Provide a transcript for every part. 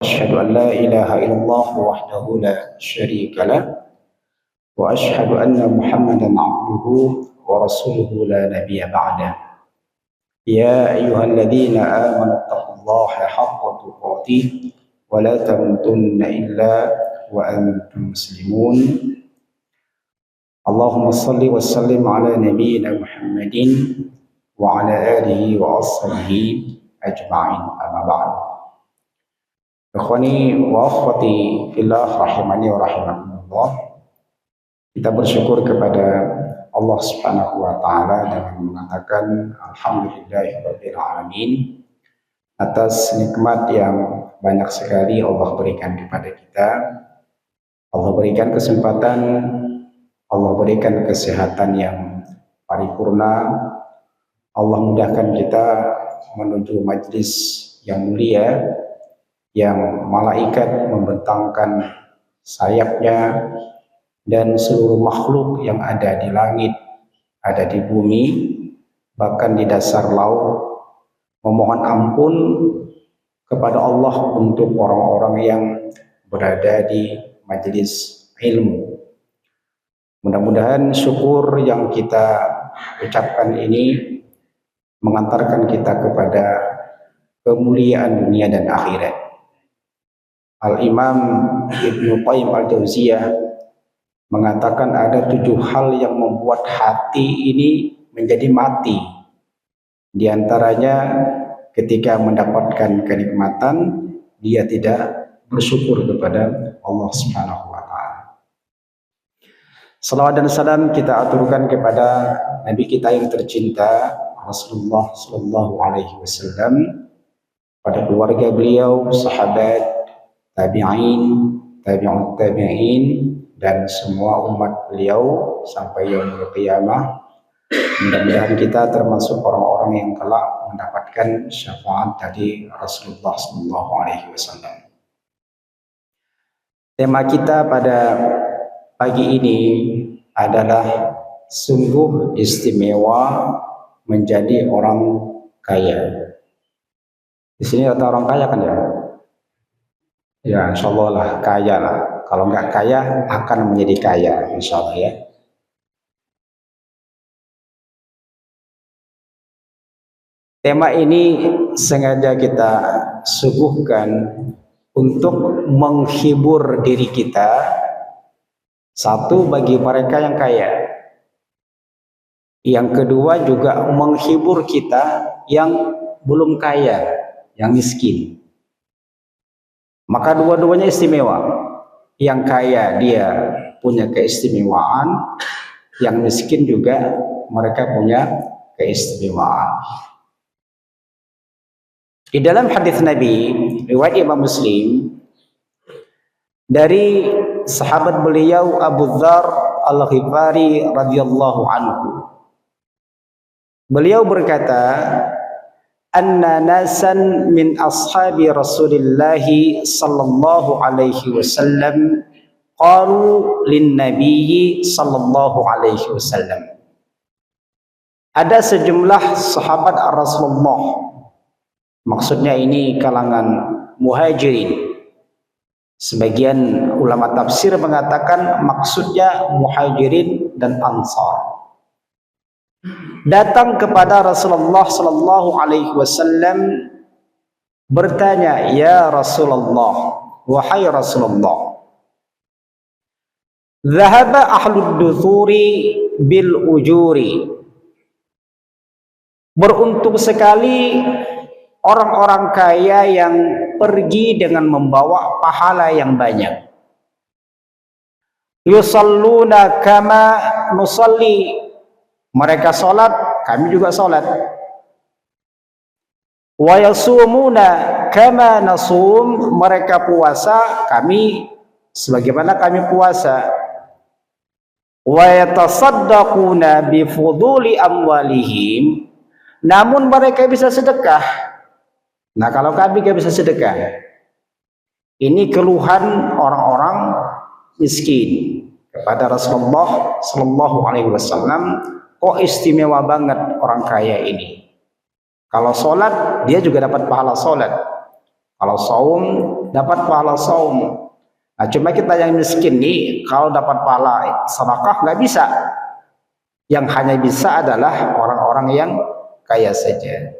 أشهد أن لا إله إلا الله وحده لا شريك له وأشهد أن محمدا عبده ورسوله لا نبي بعده. يا أيها الذين آمنوا اتقوا الله حق تقاته ولا تموتن إلا وأنتم مسلمون. اللهم صل وسلم على نبينا محمد وعلى آله وأصحابه أجمعين. أما بعد. Ikhwani wa akhwati fillah rahimani wa rahimakumullah. Kita bersyukur kepada Allah Subhanahu wa taala dengan mengatakan alhamdulillahirabbil alamin atas nikmat yang banyak sekali Allah berikan kepada kita. Allah berikan kesempatan, Allah berikan kesehatan yang paripurna. Allah mudahkan kita menuju majlis yang mulia, yang malaikat membentangkan sayapnya dan seluruh makhluk yang ada di langit, ada di bumi, bahkan di dasar laut memohon ampun kepada Allah untuk orang-orang yang berada di majelis ilmu. Mudah-mudahan syukur yang kita ucapkan ini mengantarkan kita kepada kemuliaan dunia dan akhirat. Al-Imam Ibnu Qayyim Al-Jauziyah mengatakan ada 7 hal yang membuat hati ini menjadi mati. Di antaranya ketika mendapatkan kenikmatan, dia tidak bersyukur kepada Allah Subhanahu wa taala. Salawat dan salam kita aturkan kepada Nabi kita yang tercinta Rasulullah sallallahu alaihi wasallam, pada keluarga beliau, sahabat, tabi'in, tabi'ut tabi'in, dan semua umat beliau sampai yaumul qiyamah. Mudah-mudahan kita termasuk orang-orang yang kelak mendapatkan syafaat dari Rasulullah sallallahu alaihi wasallam. Tema kita pada pagi ini adalah sungguh istimewa menjadi orang kaya. Di sini ada orang kaya kan ya? Ya, insya Allah lah, kaya lah. Kalau nggak kaya, akan menjadi kaya, insya Allah ya. Tema ini sengaja kita suguhkan untuk menghibur diri kita. Satu, bagi mereka yang kaya. Yang kedua juga menghibur kita yang belum kaya, yang miskin. Maka dua-duanya istimewa. Yang kaya dia punya keistimewaan, yang miskin juga mereka punya keistimewaan. Di dalam hadis Nabi riwayat Imam Muslim dari sahabat beliau Abu Dzar Al-Ghifari radhiyallahu anhu, beliau berkata, anna nasan min ashabi Rasulillahi sallallahu alaihi wasallam qalu lin nabiyyi sallallahu alaihi wasallam. Ada sejumlah sahabat Rasulullah, maksudnya ini kalangan muhajirin. Sebagian ulama tafsir mengatakan maksudnya muhajirin dan ansar, datang kepada Rasulullah sallallahu alaihi wasallam bertanya, ya Rasulullah, wahai Rasulullah, dhahaba ahlud duthuri bil ujuri, beruntung sekali orang-orang kaya yang pergi dengan membawa pahala yang banyak. Yusalluna kama nusalli, mereka sholat, kami juga sholat. Wa yasumuna kama nasum, mereka puasa, kami sebagaimana kami puasa. Wa yatasaddaquna bi fuduli amwalihim, namun mereka bisa sedekah. Nah, kalau kami gak bisa sedekah. Ini keluhan orang-orang miskin kepada Rasulullah sallallahu alaihi wasallam. Kok istimewa banget orang kaya ini. Kalau sholat, dia juga dapat pahala sholat. Kalau saum dapat pahala saum. Nah, cuma kita yang miskin nih, kalau dapat pahala sedekah nggak bisa. Yang hanya bisa adalah orang-orang yang kaya saja.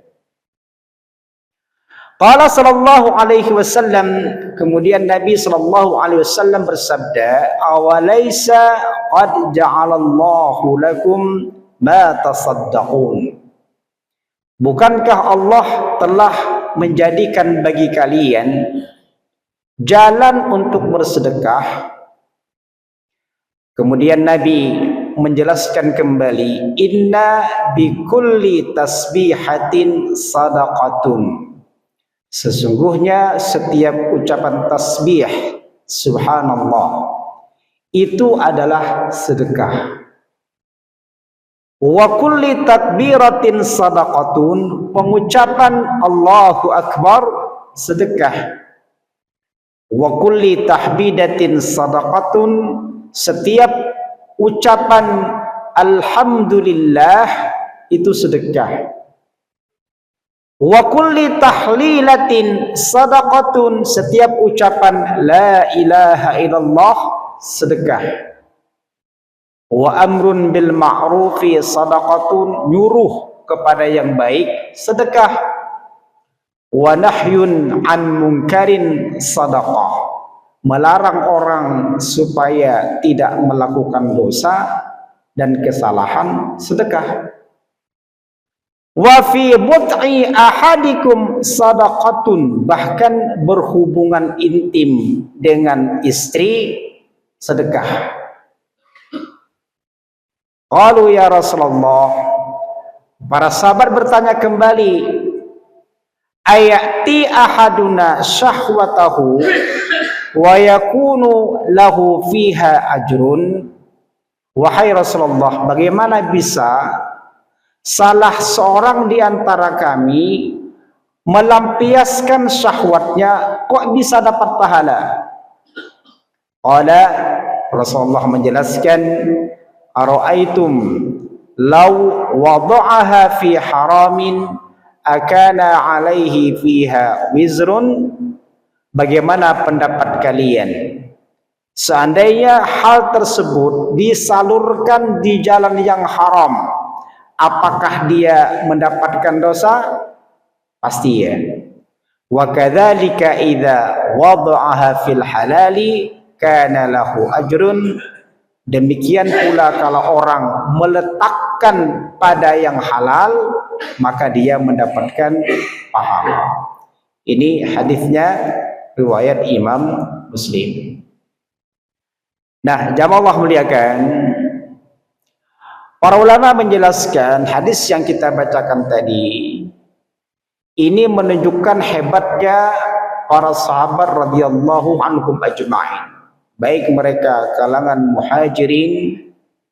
Qala sallallahu alaihi wasallam, kemudian Nabi sallallahu alaihi wasallam bersabda, "Awalaysa qad ja'alallahu lakum ma tasaddaqun?" Bukankah Allah telah menjadikan bagi kalian jalan untuk bersedekah? Kemudian Nabi menjelaskan kembali, "Inna bikulli tasbihatin sadaqatun." Sesungguhnya setiap ucapan tasbih subhanallah itu adalah sedekah. Wa kulli takbiratin sadaqatun, pengucapan Allahu Akbar sedekah. Wa kulli tahbidatin sadaqatun, setiap ucapan alhamdulillah itu sedekah. Wa kulli tahlilatin sadaqatun, setiap ucapan la ilaha illallah sedekah. Wa amrun bil ma'rufi sadaqatun, nyuruh kepada yang baik sedekah. Wa nahyun an munkarin sadaqah, melarang orang supaya tidak melakukan dosa dan kesalahan sedekah. Wa fi but'i ahadikum sadaqatun, bahkan berhubungan intim dengan istri sedekah. Qalu ya Rasulullah, para sahabat bertanya kembali, ayati ahaduna syahwatahu wa yakunu lahu fiha ajrun? Wahai Rasulullah, bagaimana bisa salah seorang di antara kami melampiaskan syahwatnya kok bisa dapat pahala? Qala, Rasulullah menjelaskan, ara'aitum law wada'aha fi haramin akana alaihi fiha wizrun? Bagaimana pendapat kalian seandainya hal tersebut disalurkan di jalan yang haram, apakah dia mendapatkan dosa? Pasti ya. Wa kadzalika idza wada'aha fil halali kana lahu ajrun. Demikian pula kalau orang meletakkan pada yang halal, maka dia mendapatkan pahala. Ini hadisnya riwayat Imam Muslim. Nah, jamaah Allah muliakan, para ulama menjelaskan hadis yang kita bacakan tadi ini menunjukkan hebatnya para sahabat radhiyallahu anhum ajma'in, baik mereka kalangan muhajirin,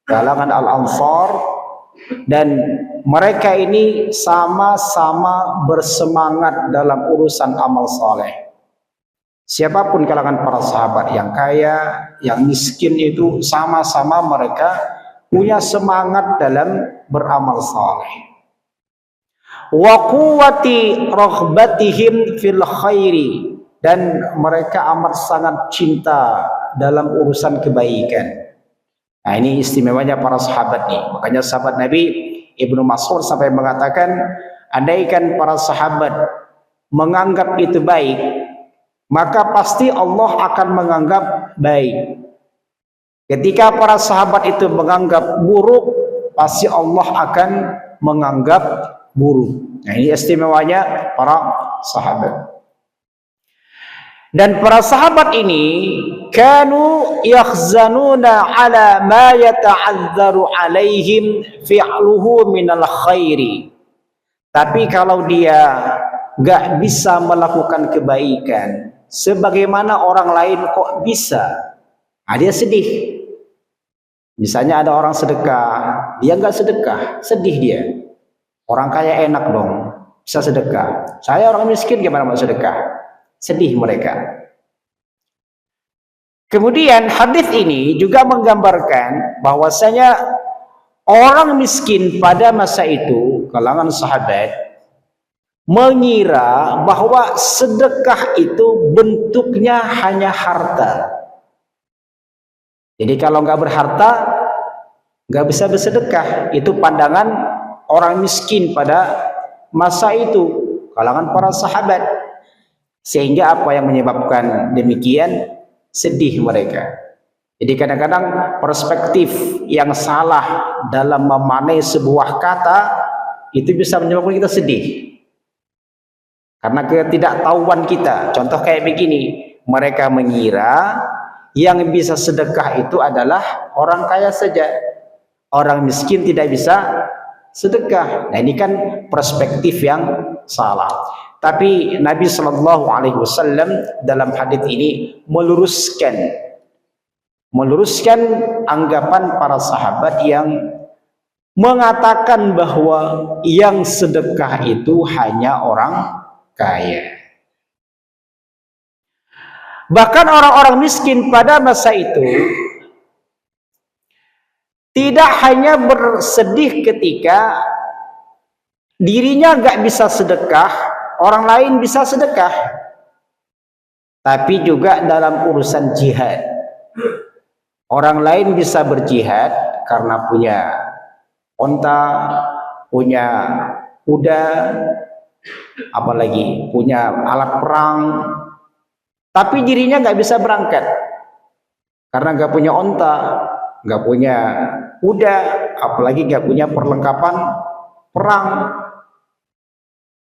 kalangan al-ansar, dan mereka ini sama-sama bersemangat dalam urusan amal saleh. Siapapun kalangan para sahabat, yang kaya, yang miskin, itu sama-sama mereka punya semangat dalam beramal saleh. Wa quwwati raghbatihim fil khairi, dan mereka amat sangat cinta dalam urusan kebaikan. Nah, ini istimewanya para sahabat nih. Makanya sahabat Nabi Ibnu Mas'ud sampai mengatakan, andaikan para sahabat menganggap itu baik, maka pasti Allah akan menganggap baik. Ketika para sahabat itu menganggap buruk, pasti Allah akan menganggap buruk. Nah, ini istimewanya para sahabat. Dan para sahabat ini kanu yakhzanuna ala ma yata'adzaru alaihim fi'luhu minal khairi. Tapi kalau dia gak bisa melakukan kebaikan sebagaimana orang lain kok bisa, nah, dia sedih. Misalnya ada orang sedekah, dia gak sedekah, sedih dia. Orang kaya enak dong, bisa sedekah. Saya orang miskin gimana mau sedekah? Sedih mereka. Kemudian hadis ini juga menggambarkan bahwasanya orang miskin pada masa itu, kalangan sahabat, mengira bahwa sedekah itu bentuknya hanya harta. Jadi kalau nggak berharta, nggak bisa bersedekah. Itu pandangan orang miskin pada masa itu, kalangan para sahabat. Sehingga apa yang menyebabkan demikian? Sedih mereka. Jadi kadang-kadang perspektif yang salah dalam memaknai sebuah kata itu bisa menyebabkan kita sedih. Karena ketidaktahuan kita. Contoh kayak begini, mereka mengira yang bisa sedekah itu adalah orang kaya saja. Orang miskin tidak bisa sedekah. Nah, ini kan perspektif yang salah. Tapi Nabi Shallallahu Alaihi Wasallam dalam hadits ini meluruskan anggapan para sahabat yang mengatakan bahwa yang sedekah itu hanya orang kaya. Bahkan orang-orang miskin pada masa itu tidak hanya bersedih ketika dirinya nggak bisa sedekah, orang lain bisa sedekah, tapi juga dalam urusan jihad. Orang lain bisa berjihad karena punya onta, punya kuda, apalagi punya alat perang, tapi dirinya nggak bisa berangkat karena nggak punya onta, nggak punya kuda, apalagi nggak punya perlengkapan perang.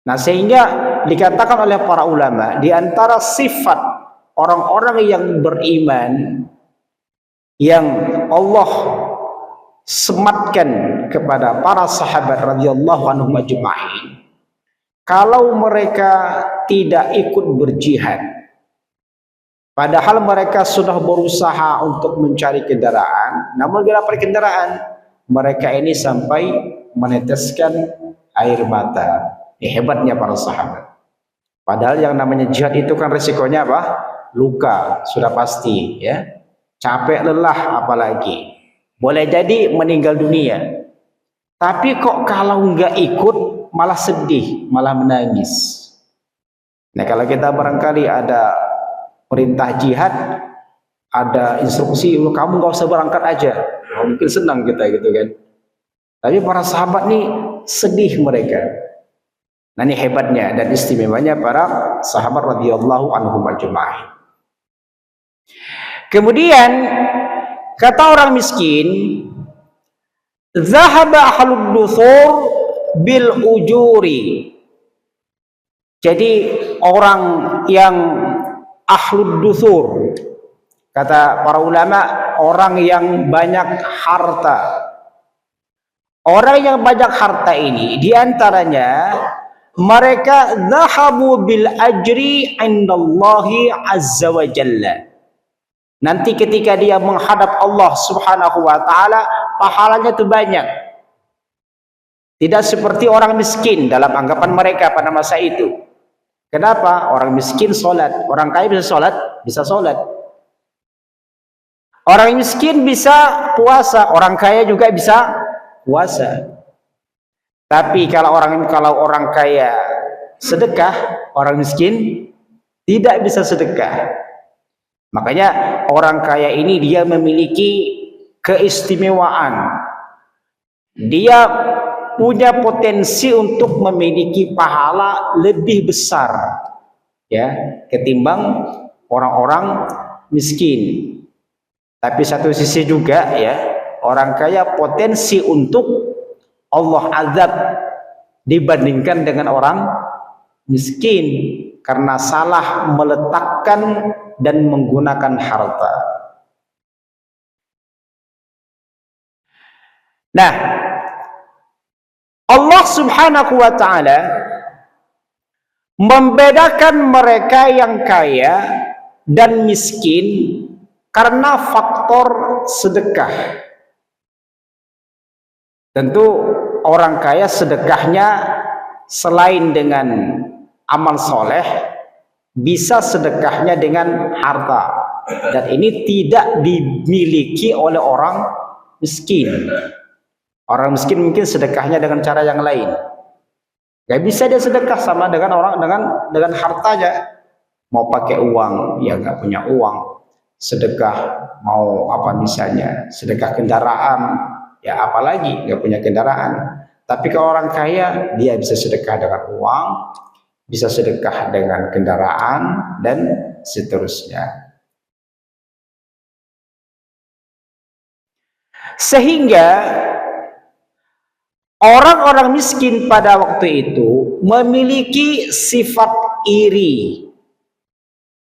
Nah, sehingga dikatakan oleh para ulama, di antara sifat orang-orang yang beriman yang Allah sematkan kepada para sahabat radhiyallahu anhum ajma'in, kalau mereka tidak ikut berjihad, padahal mereka sudah berusaha untuk mencari kendaraan, namun bila dapat kendaraan, mereka ini sampai meneteskan air mata. Ini hebatnya para sahabat. Padahal yang namanya jihad itu kan resikonya apa? Luka, sudah pasti, ya. Capek, lelah, apalagi boleh jadi meninggal dunia. Tapi kok kalau nggak ikut malah sedih, malah menangis. Nah, kalau kita barangkali ada perintah jihad, ada instruksi, kamu nggak usah berangkat aja, mungkin senang kita gitu kan. Tapi para sahabat nih sedih mereka. Nah, ini hebatnya dan istimewanya para sahabat radhiyallahu anhum ajma'in. Kemudian kata orang miskin, zahaba ahlud dusur bil ujuri. Jadi orang yang ahlud dusur, kata para ulama, orang yang banyak harta. Orang yang banyak harta ini diantaranya mereka zahabu bil ajri indallahi azza wa jalla. Nanti ketika dia menghadap Allah subhanahu wa ta'ala, pahalanya itu banyak. Tidak seperti orang miskin dalam anggapan mereka pada masa itu. Kenapa? Orang miskin sholat, orang kaya bisa sholat? Bisa sholat. Orang miskin bisa puasa, orang kaya juga bisa puasa. Tapi kalau orang kaya sedekah, orang miskin tidak bisa sedekah. Makanya orang kaya ini dia memiliki keistimewaan. Dia punya potensi untuk memiliki pahala lebih besar, ya, ketimbang orang-orang miskin. Tapi satu sisi juga, ya, orang kaya potensi untuk Allah azab dibandingkan dengan orang miskin karena salah meletakkan dan menggunakan harta. Nah, Allah subhanahu wa ta'ala membedakan mereka yang kaya dan miskin karena faktor sedekah. Tentu orang kaya sedekahnya selain dengan amal soleh, bisa sedekahnya dengan harta, dan ini tidak dimiliki oleh orang miskin. Orang miskin mungkin sedekahnya dengan cara yang lain. Gak bisa dia sedekah sama dengan orang dengan hartanya. Mau pakai uang, ya gak punya uang. Sedekah mau apa misalnya, sedekah kendaraan, ya apalagi gak punya kendaraan. Tapi kalau orang kaya, dia bisa sedekah dengan uang, bisa sedekah dengan kendaraan, dan seterusnya. Sehingga orang-orang miskin pada waktu itu memiliki sifat iri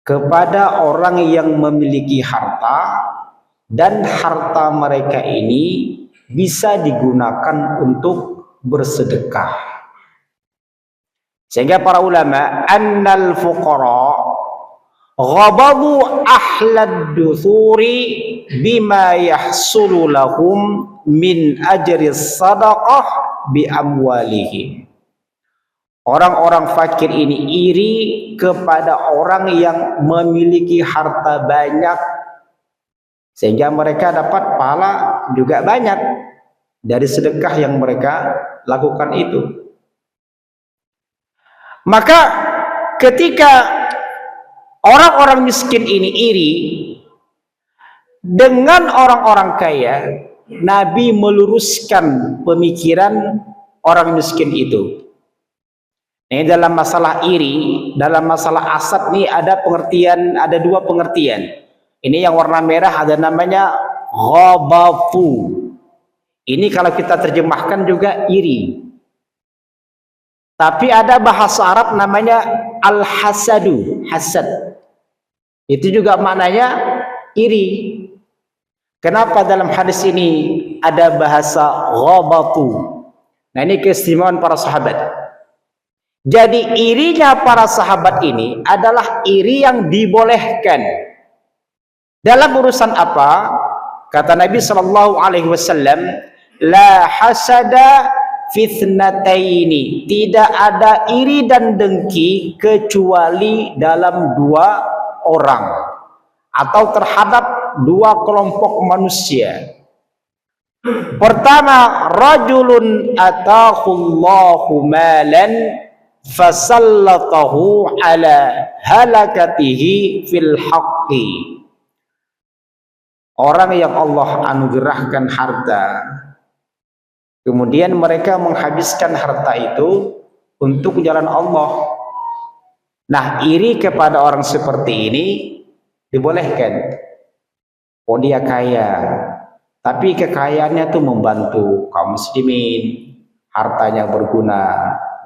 kepada orang yang memiliki harta, dan harta mereka ini bisa digunakan untuk bersedekah. Sehingga para ulama, annal fuqara ghadabu ahlad duthuri bima yahsulu lahum min ajri sadaqah bi amwalihim. Orang-orang fakir ini iri kepada orang yang memiliki harta banyak, sehingga mereka dapat pahala juga banyak dari sedekah yang mereka lakukan itu. Maka ketika orang-orang miskin ini iri dengan orang-orang kaya, Nabi meluruskan pemikiran orang miskin itu. Ini dalam masalah iri, dalam masalah asad nih ada dua pengertian. Ini yang warna merah ada namanya ghabafu. Ini kalau kita terjemahkan juga iri. Tapi ada bahasa Arab namanya al-hasadu, hasad. Itu juga maknanya iri. Kenapa dalam hadis ini ada bahasa ghabafu? Nah, ini keistimewaan para sahabat. Jadi irinya para sahabat ini adalah iri yang dibolehkan. Dalam urusan apa? Kata Nabi sallallahu alaihi wasallam, la hasada fitnataini. Tidak ada iri dan dengki kecuali dalam dua orang atau terhadap dua kelompok manusia. Pertama, rajulun atahullahu malan fasallatahu ala halakatihi fil haqqi. Orang yang Allah anugerahkan harta, kemudian mereka menghabiskan harta itu untuk jalan Allah. Nah, iri kepada orang seperti ini dibolehkan. Oh, dia kaya, tapi kekayaannya itu membantu kaum muslimin, hartanya berguna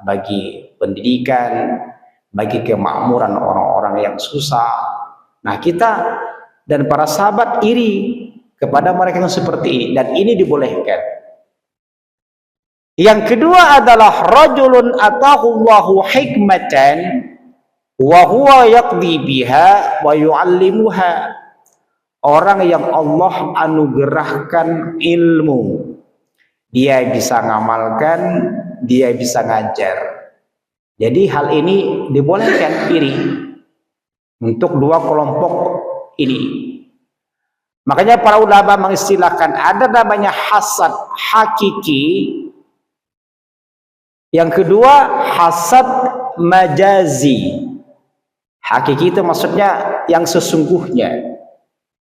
bagi pendidikan, bagi kemakmuran orang-orang yang susah. Nah, kita dan para sahabat iri kepada mereka yang seperti ini, dan ini dibolehkan. Yang kedua adalah rajulun atahu Allahu hikmatan wa huwa yaqdi biha wa yu'allimuha. Orang yang Allah anugerahkan ilmu, dia bisa ngamalkan, dia bisa ngajar. Jadi hal ini dibolehkan iri untuk dua kelompok ini. Makanya para ulama mengistilahkan ada namanya hasad hakiki, yang kedua hasad majazi. Hakiki itu maksudnya yang sesungguhnya,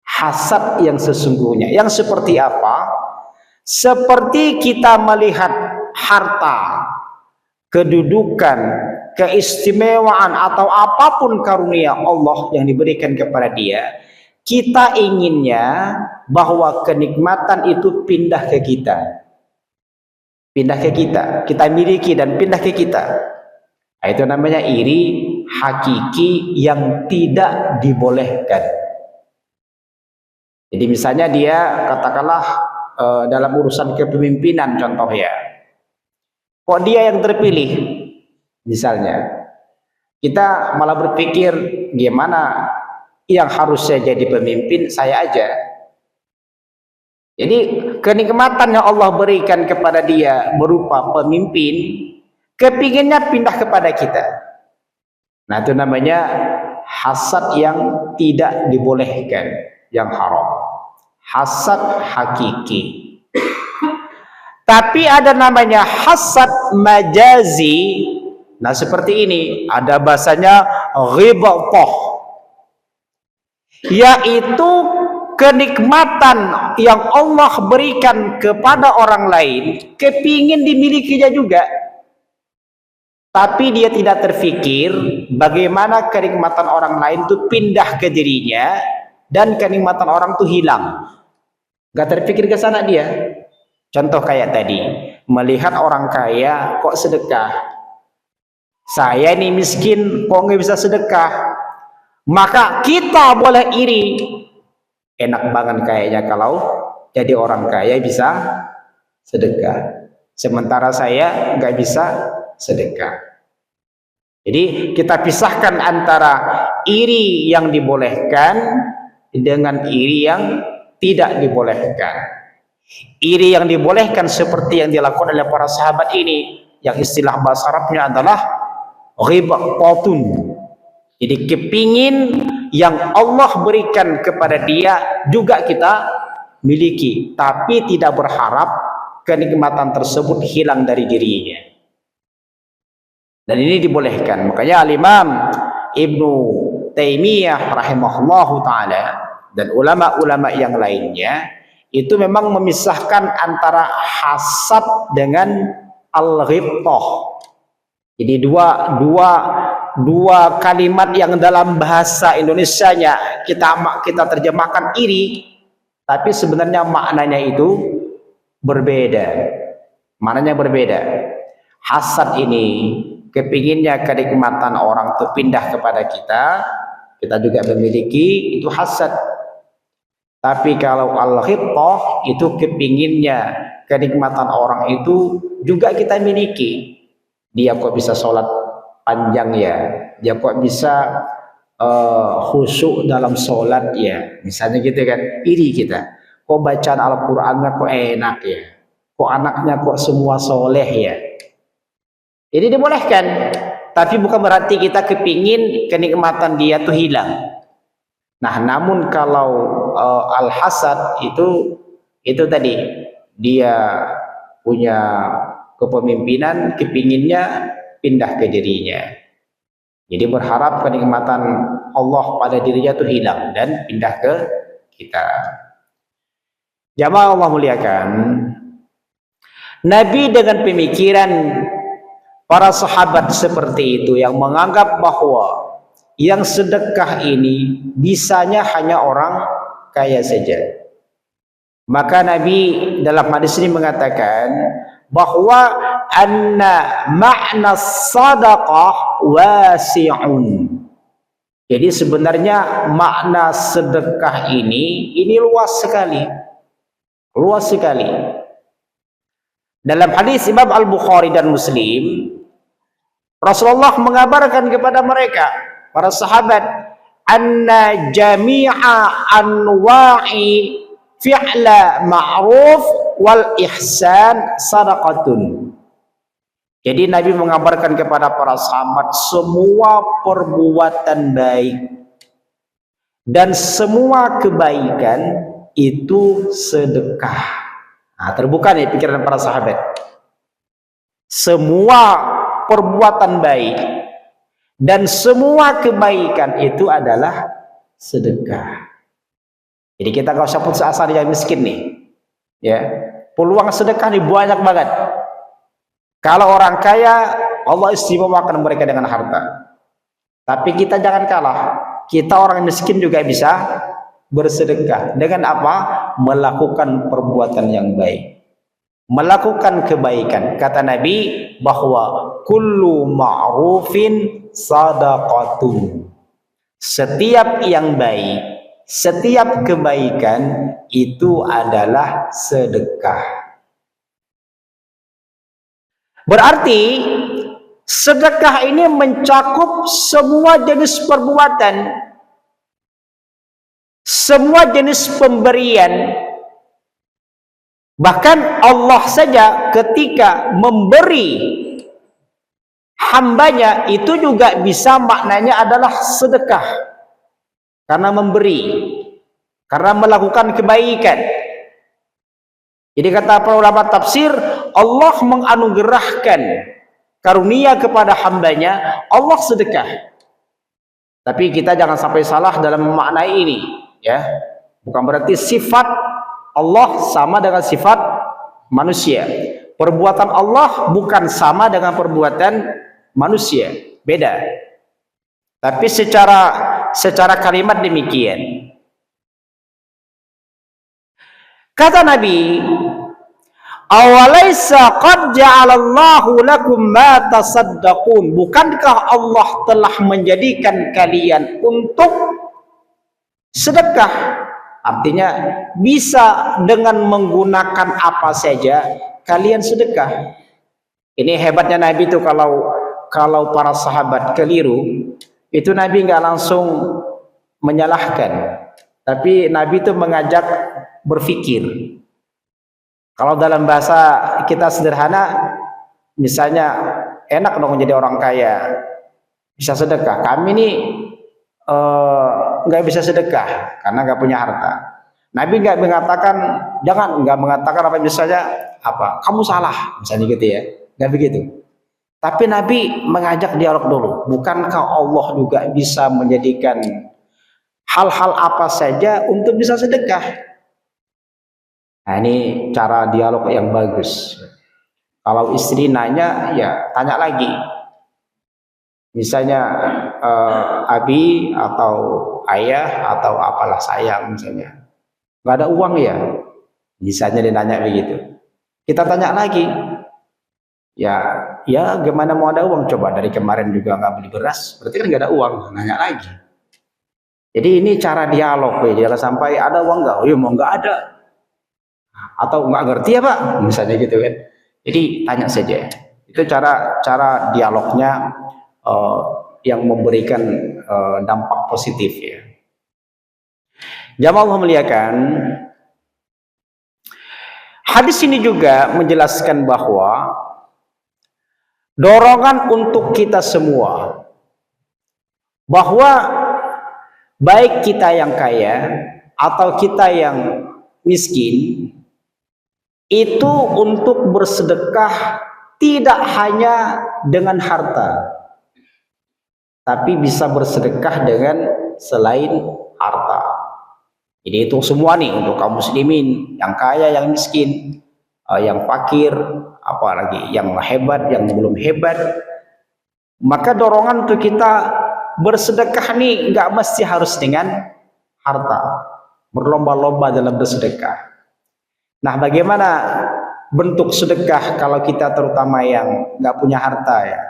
hasad yang sesungguhnya. Yang seperti apa? Seperti kita melihat harta, kedudukan, keistimewaan atau apapun karunia Allah yang diberikan kepada dia, kita inginnya bahwa kenikmatan itu pindah ke kita, kita miliki dan pindah ke kita. Nah, itu namanya iri hakiki yang tidak dibolehkan. Jadi misalnya dia katakanlah dalam urusan kepemimpinan contoh ya, kok dia yang terpilih misalnya, kita malah berpikir gimana yang harusnya jadi pemimpin saya aja. Jadi kenikmatan yang Allah berikan kepada dia berupa pemimpin, kepinginnya pindah kepada kita. Nah, itu namanya hasad yang tidak dibolehkan, yang haram. Hasad hakiki. Tapi ada namanya hasad majazi. Nah, seperti ini ada bahasanya ghibthah, yaitu kenikmatan yang Allah berikan kepada orang lain kepingin dimilikinya juga, tapi dia tidak terfikir bagaimana kenikmatan orang lain itu pindah ke dirinya dan kenikmatan orang itu hilang. Gak terfikir ke sana dia. Contoh kayak tadi, melihat orang kaya kok sedekah, saya ini miskin kok nggak bisa sedekah, maka kita boleh iri. Enak banget kayaknya kalau jadi orang kaya bisa sedekah, sementara saya nggak bisa sedekah. Jadi kita pisahkan antara iri yang dibolehkan dengan iri yang tidak dibolehkan. Iri yang dibolehkan seperti yang dilakukan oleh para sahabat ini, yang istilah bahasa Arabnya adalah ghibtatun. Jadi kepingin yang Allah berikan kepada dia juga kita miliki, tapi tidak berharap kenikmatan tersebut hilang dari dirinya. Dan ini dibolehkan. Makanya Al-Imam Ibnu Taimiyah rahimahullahu ta'ala dan ulama-ulama yang lainnya itu memang memisahkan antara hasad dengan al-ghibthah. Jadi dua kalimat yang dalam bahasa Indonesianya kita terjemahkan iri, tapi sebenarnya maknanya itu berbeda. Maknanya berbeda. Hasad ini kepinginnya kenikmatan orang itu pindah kepada kita juga memiliki, itu hasad. Tapi kalau al-ghibthah itu kepinginnya kenikmatan orang itu juga kita miliki. Dia kok bisa sholat panjang ya, dia kok bisa khusyuk dalam sholat ya, misalnya gitu kan, iri kita. Kok bacaan Al-Qur'annya kok enak ya, kok anaknya kok semua soleh ya. Ini dibolehkan, tapi bukan berarti kita kepingin kenikmatan dia tuh hilang. Nah, namun kalau al-hasad itu tadi, dia punya kepemimpinan, kepinginnya pindah ke dirinya. Jadi berharap kenikmatan Allah pada dirinya itu hilang dan pindah ke kita. Jamaah Allah muliakan, Nabi dengan pemikiran para sahabat seperti itu yang menganggap bahwa yang sedekah ini bisanya hanya orang kaya saja. Maka Nabi dalam hadis ini mengatakan bahwa anna ma'na sadaqah wasi'un. Jadi sebenarnya makna sedekah ini luas sekali. Luas sekali. Dalam hadis Imam Al-Bukhari dan Muslim, Rasulullah mengabarkan kepada mereka, para sahabat, anna jami'a anwa'i fi'la ma'ruf wal ihsan sadaqatun. Jadi Nabi mengabarkan kepada para sahabat semua perbuatan baik dan semua kebaikan itu sedekah. Nah, terbuka nih pikiran para sahabat. Semua perbuatan baik dan semua kebaikan itu adalah sedekah. Jadi kita gak usah putus asa dia miskin nih, ya. Peluang sedekah nih banyak banget. Kalau orang kaya, Allah istimewakan mereka dengan harta. Tapi kita jangan kalah. Kita orang miskin juga bisa bersedekah. Dengan apa? Melakukan perbuatan yang baik, melakukan kebaikan. Kata Nabi bahwa kullu ma'rufin sadaqatun. Setiap yang baik, setiap kebaikan itu adalah sedekah. Berarti sedekah ini mencakup semua jenis perbuatan, semua jenis pemberian. Bahkan Allah saja ketika memberi hambanya itu juga bisa maknanya adalah sedekah, karena memberi, karena melakukan kebaikan. Jadi kata para ulama tafsir, Allah menganugerahkan karunia kepada hambanya, Allah sedekah. Tapi kita jangan sampai salah dalam memaknai ini, ya. Bukan berarti sifat Allah sama dengan sifat manusia. Perbuatan Allah bukan sama dengan perbuatan manusia, beda. Tapi secara kalimat demikian. Kata Nabi, "Awalaysa qad ja'alallahu lakum ma tasaddaqun?" Bukankah Allah telah menjadikan kalian untuk sedekah? Artinya bisa dengan menggunakan apa saja kalian sedekah. Ini hebatnya Nabi itu, kalau para sahabat keliru, itu Nabi nggak langsung menyalahkan, tapi Nabi itu mengajak berpikir. Kalau dalam bahasa kita sederhana, misalnya enak dong menjadi orang kaya, bisa sedekah. Kami ini nggak bisa sedekah karena nggak punya harta. Nabi nggak mengatakan, nggak mengatakan apa misalnya apa kamu salah misalnya gitu ya, nggak begitu. Tapi Nabi mengajak dialog dulu. Bukankah Allah juga bisa menjadikan hal-hal apa saja untuk bisa sedekah? Nah, ini cara dialog yang bagus. Kalau istri nanya, ya tanya lagi. Misalnya abi atau ayah atau apalah sayang misalnya, nggak ada uang ya, misalnya dia nanya begitu. Kita tanya lagi, ya gimana mau ada uang, coba dari kemarin juga nggak beli beras, berarti kan nggak ada uang. Nanya lagi. Jadi ini cara dialog, jangan sampai ada uang nggak, oh ya mau nggak ada, atau nggak ngerti ya Pak, misalnya gitu kan. Jadi tanya saja. Itu cara dialognya yang memberikan dampak positif ya. Jamaah Allah muliakan, hadis ini juga menjelaskan bahwa dorongan untuk kita semua, bahwa baik kita yang kaya atau kita yang miskin, itu untuk bersedekah tidak hanya dengan harta, tapi bisa bersedekah dengan selain harta. Jadi itu semua nih untuk kaum muslimin, yang kaya, yang miskin, yang fakir, apalagi yang hebat, yang belum hebat. Maka dorongan untuk kita bersedekah nih nggak mesti harus dengan harta, berlomba-lomba dalam bersedekah. Nah, bagaimana bentuk sedekah kalau kita terutama yang nggak punya harta ya?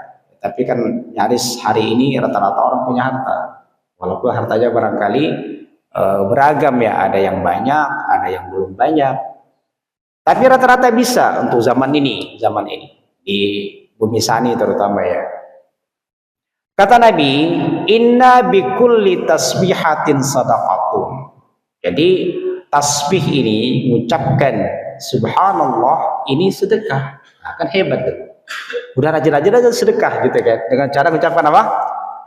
Tapi kan nyaris hari ini rata-rata orang punya harta, walaupun hartanya barangkali beragam ya, ada yang banyak, ada yang belum banyak. Tapi rata-rata bisa untuk zaman ini di bumi sani terutama ya. Kata Nabi, "Inna bikulli tasbihatin sadaqatun." Jadi tasbih ini, mengucapkan subhanallah, ini sedekah. Nah, kan hebat tuh. Udah rajin-rajin aja sedekah gitu kan, dengan cara mengucapkan apa?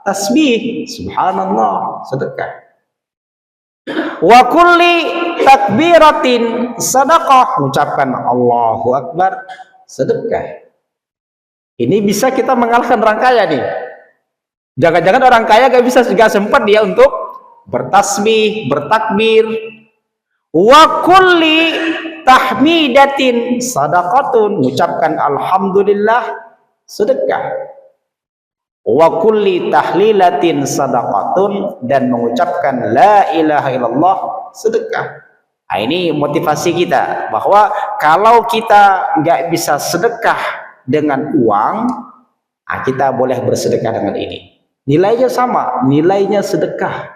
Tasbih, subhanallah, sedekah. Wa kulli takbiratin sadaqah, mengucapkan Allahu Akbar, sedekah. Ini bisa kita mengalahkan orang kaya nih. Jangan-jangan orang kaya gak sempat dia untuk bertasbih, bertakbir. Wa kulli tahmidatin sadaqatun, mengucapkan alhamdulillah, sedekah. Wa kulli tahlilatin sadaqatun, dan mengucapkan la ilaha illallah, sedekah. Nah, ini motivasi kita bahwa kalau kita nggak bisa sedekah dengan uang, nah kita boleh bersedekah dengan ini. Nilainya sama, nilainya sedekah.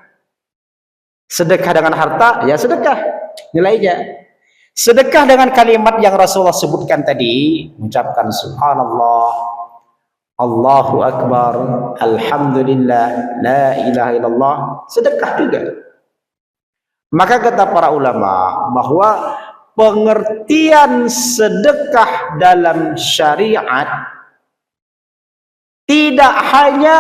Sedekah dengan harta, ya sedekah nilainya. Sedekah dengan kalimat yang Rasulullah sebutkan tadi, mengucapkan subhanallah, Allahu Akbar, alhamdulillah, la ilaha illallah, sedekah juga. Maka kata para ulama bahwa pengertian sedekah dalam syariat tidak hanya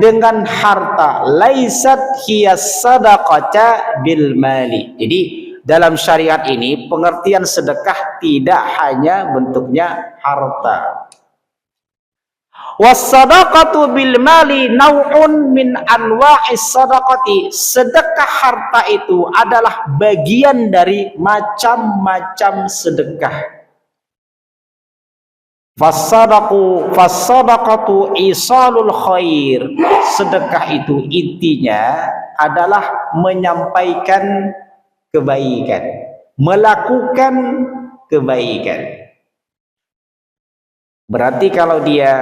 dengan harta, laisat hiyas sadaqata bil mali. Jadi dalam syariat ini pengertian sedekah tidak hanya bentuknya harta. Was-shadaqatu bil mali nau'un min anwa'is sadaqati. Sedekah harta itu adalah bagian dari macam-macam sedekah. Fasadaqatu isalul khair. Sedekah itu intinya adalah menyampaikan kebaikan, melakukan kebaikan. Berarti kalau dia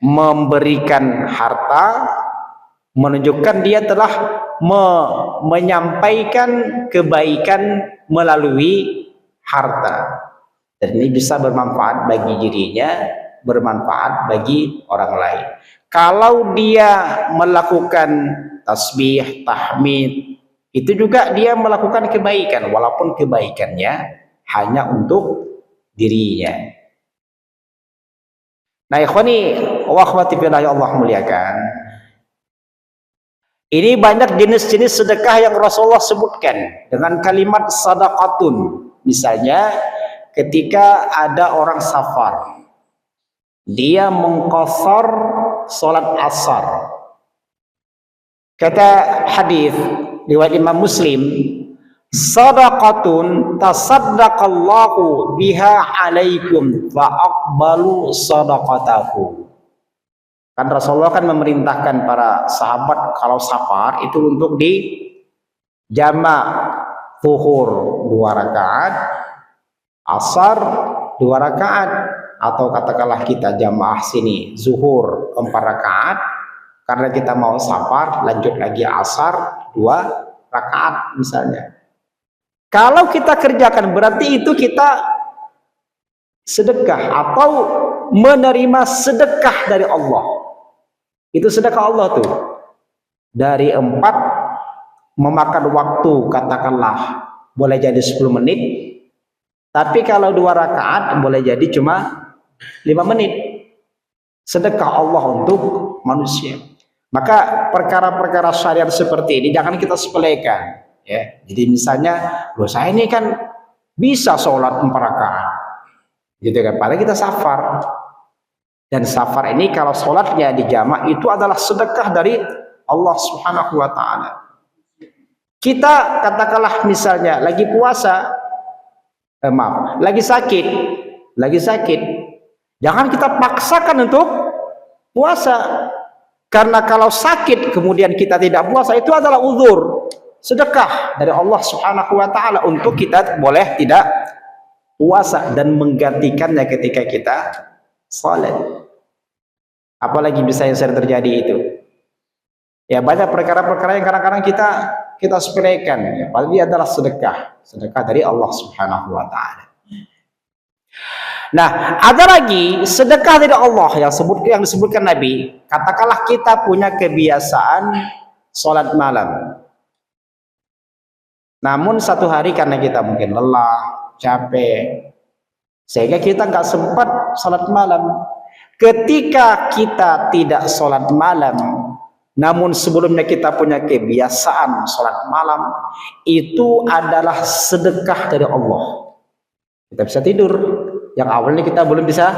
memberikan harta, menunjukkan dia telah menyampaikan kebaikan melalui harta. Dan ini bisa bermanfaat bagi dirinya, bermanfaat bagi orang lain. Kalau dia melakukan tasbih, tahmid, itu juga dia melakukan kebaikan, walaupun kebaikannya hanya untuk dirinya. Nah, ikhwani wa akhwati fillah ya Allah muliakan. Ini banyak jenis-jenis sedekah yang Rasulullah sebutkan dengan kalimat sadaqatun. Misalnya ketika ada orang safar, dia mengqashar salat asar. Kata hadis riwayat Imam Muslim, sadaqatun tasaddaqallahu biha alaikum fa aqbalu sadaqatahu. Kan Rasulullah kan memerintahkan para sahabat kalau safar itu untuk di jamak zuhur 2 rakaat, asar 2 rakaat, atau katakanlah kita jamaah sini zuhur 4 rakaat karena kita mau safar, lanjut lagi asar 2 rakaat misalnya. Kalau kita kerjakan berarti itu kita sedekah atau menerima sedekah dari Allah. Itu sedekah Allah tuh. Dari 4 memakan waktu katakanlah boleh jadi 10 menit. Tapi kalau 2 rakaat boleh jadi cuma 5 menit. Sedekah Allah untuk manusia. Maka perkara-perkara syariat seperti ini jangan kita sepelekan. Ya. Jadi misalnya, loh saya ini kan bisa sholat 4 rakaat. Gitu kan, padahal kita safar. Dan safar ini kalau sholatnya di jamak itu adalah sedekah dari Allah Subhanahu wa ta'ala. Kita katakanlah misalnya lagi puasa, lagi sakit, jangan kita paksakan untuk puasa, karena kalau sakit kemudian kita tidak puasa itu adalah uzur, sedekah dari Allah Subhanahu wa ta'ala untuk kita boleh tidak puasa dan menggantikannya ketika kita salat. Apalagi bisa yang sering terjadi itu, ya banyak perkara-perkara yang kadang-kadang kita sepelekan, ya, padahal dia adalah sedekah dari Allah Subhanahu wa ta'ala. Nah, ada lagi sedekah dari Allah yang disebutkan Nabi. Katakanlah kita punya kebiasaan sholat malam, namun satu hari karena kita mungkin lelah, capek, sehingga kita nggak sempat sholat malam. Ketika kita tidak sholat malam, namun sebelumnya kita punya kebiasaan sholat malam, itu adalah sedekah dari Allah. Kita bisa tidur. Yang awalnya kita belum bisa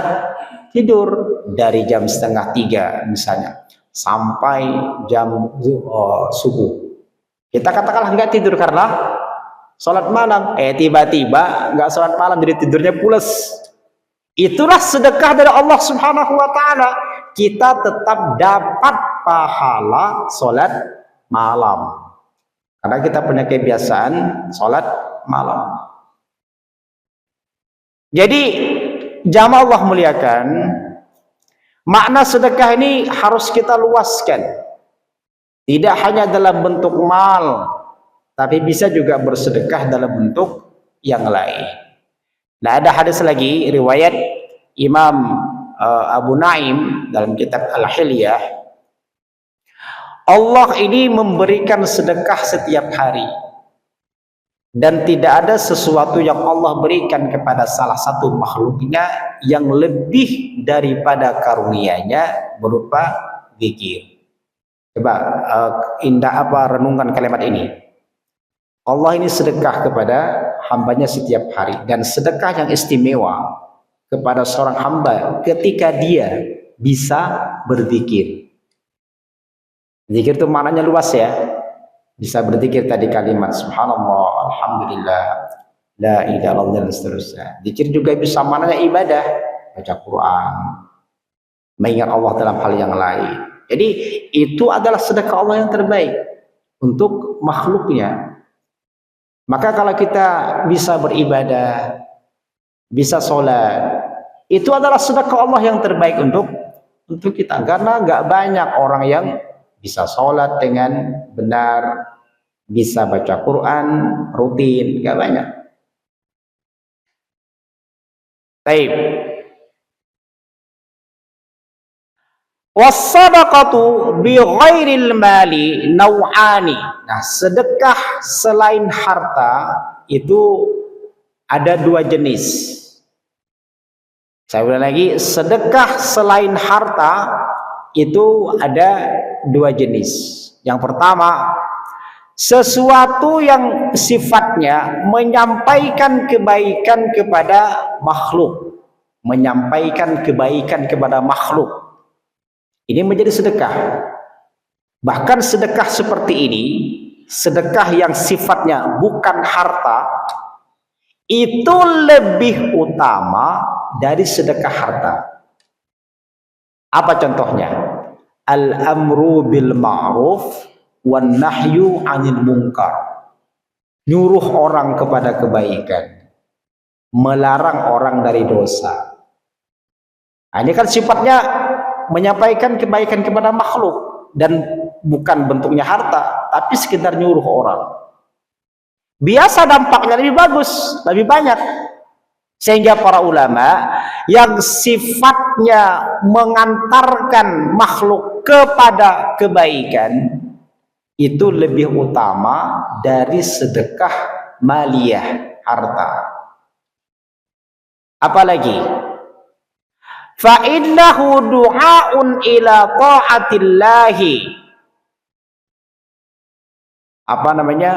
tidur. Dari jam 2:30 misalnya, sampai jam subuh. Kita katakanlah nggak tidur karena sholat malam. Tiba-tiba nggak sholat malam, jadi tidurnya pules. Itulah sedekah dari Allah Subhanahu wa ta'ala. Kita tetap dapat pahala sholat malam karena kita punya kebiasaan sholat malam. Jadi jamaah Allah muliakan, makna sedekah ini harus kita luaskan. Tidak hanya dalam bentuk mal, tapi bisa juga bersedekah dalam bentuk yang lain. Nah, ada hadis lagi riwayat Imam Abu Naim dalam kitab Al-Hilyah. Allah ini memberikan sedekah setiap hari, dan tidak ada sesuatu yang Allah berikan kepada salah satu makhluknya yang lebih daripada karunia-Nya berupa zikir. Coba renungkan kalimat ini. Allah ini sedekah kepada hambanya setiap hari, dan sedekah yang istimewa kepada seorang hamba ketika dia bisa berzikir. Zikir itu maknanya luas ya. Bisa berzikir tadi kalimat subhanallah, alhamdulillah, la ilaha illallah dan seterusnya. Zikir juga bisa maknanya ibadah, baca Quran, mengingat Allah dalam hal yang lain. Jadi itu adalah sedekah Allah yang terbaik untuk makhluknya. Maka kalau kita bisa beribadah, bisa sholat, itu adalah sedekah Allah yang terbaik untuk kita. Karena nggak banyak orang yang bisa sholat dengan benar, bisa baca Quran rutin, nggak banyak. Baik. Was-sadaqatu bi ghairil mali nau'ani. Nah, sedekah selain harta itu ada dua jenis. Saya ulang lagi, sedekah selain harta itu ada dua jenis. Yang pertama, sesuatu yang sifatnya menyampaikan kebaikan kepada makhluk, menyampaikan kebaikan kepada makhluk. Ini menjadi sedekah. Bahkan sedekah seperti ini, sedekah yang sifatnya bukan harta, itu lebih utama dari sedekah harta. Apa contohnya? Al-amru bil ma'ruf wan nahyu 'anil munkar. Nyuruh orang kepada kebaikan, melarang orang dari dosa. Nah, ini kan sifatnya menyampaikan kebaikan kepada makhluk dan bukan bentuknya harta, tapi sekedar nyuruh orang. Biasa dampaknya lebih bagus, lebih banyak. Sehingga para ulama yang sifatnya mengantarkan makhluk kepada kebaikan itu lebih utama dari sedekah maliyah, harta. Apalagi fa innahu du'aun ila ta'atillahi. Apa namanya?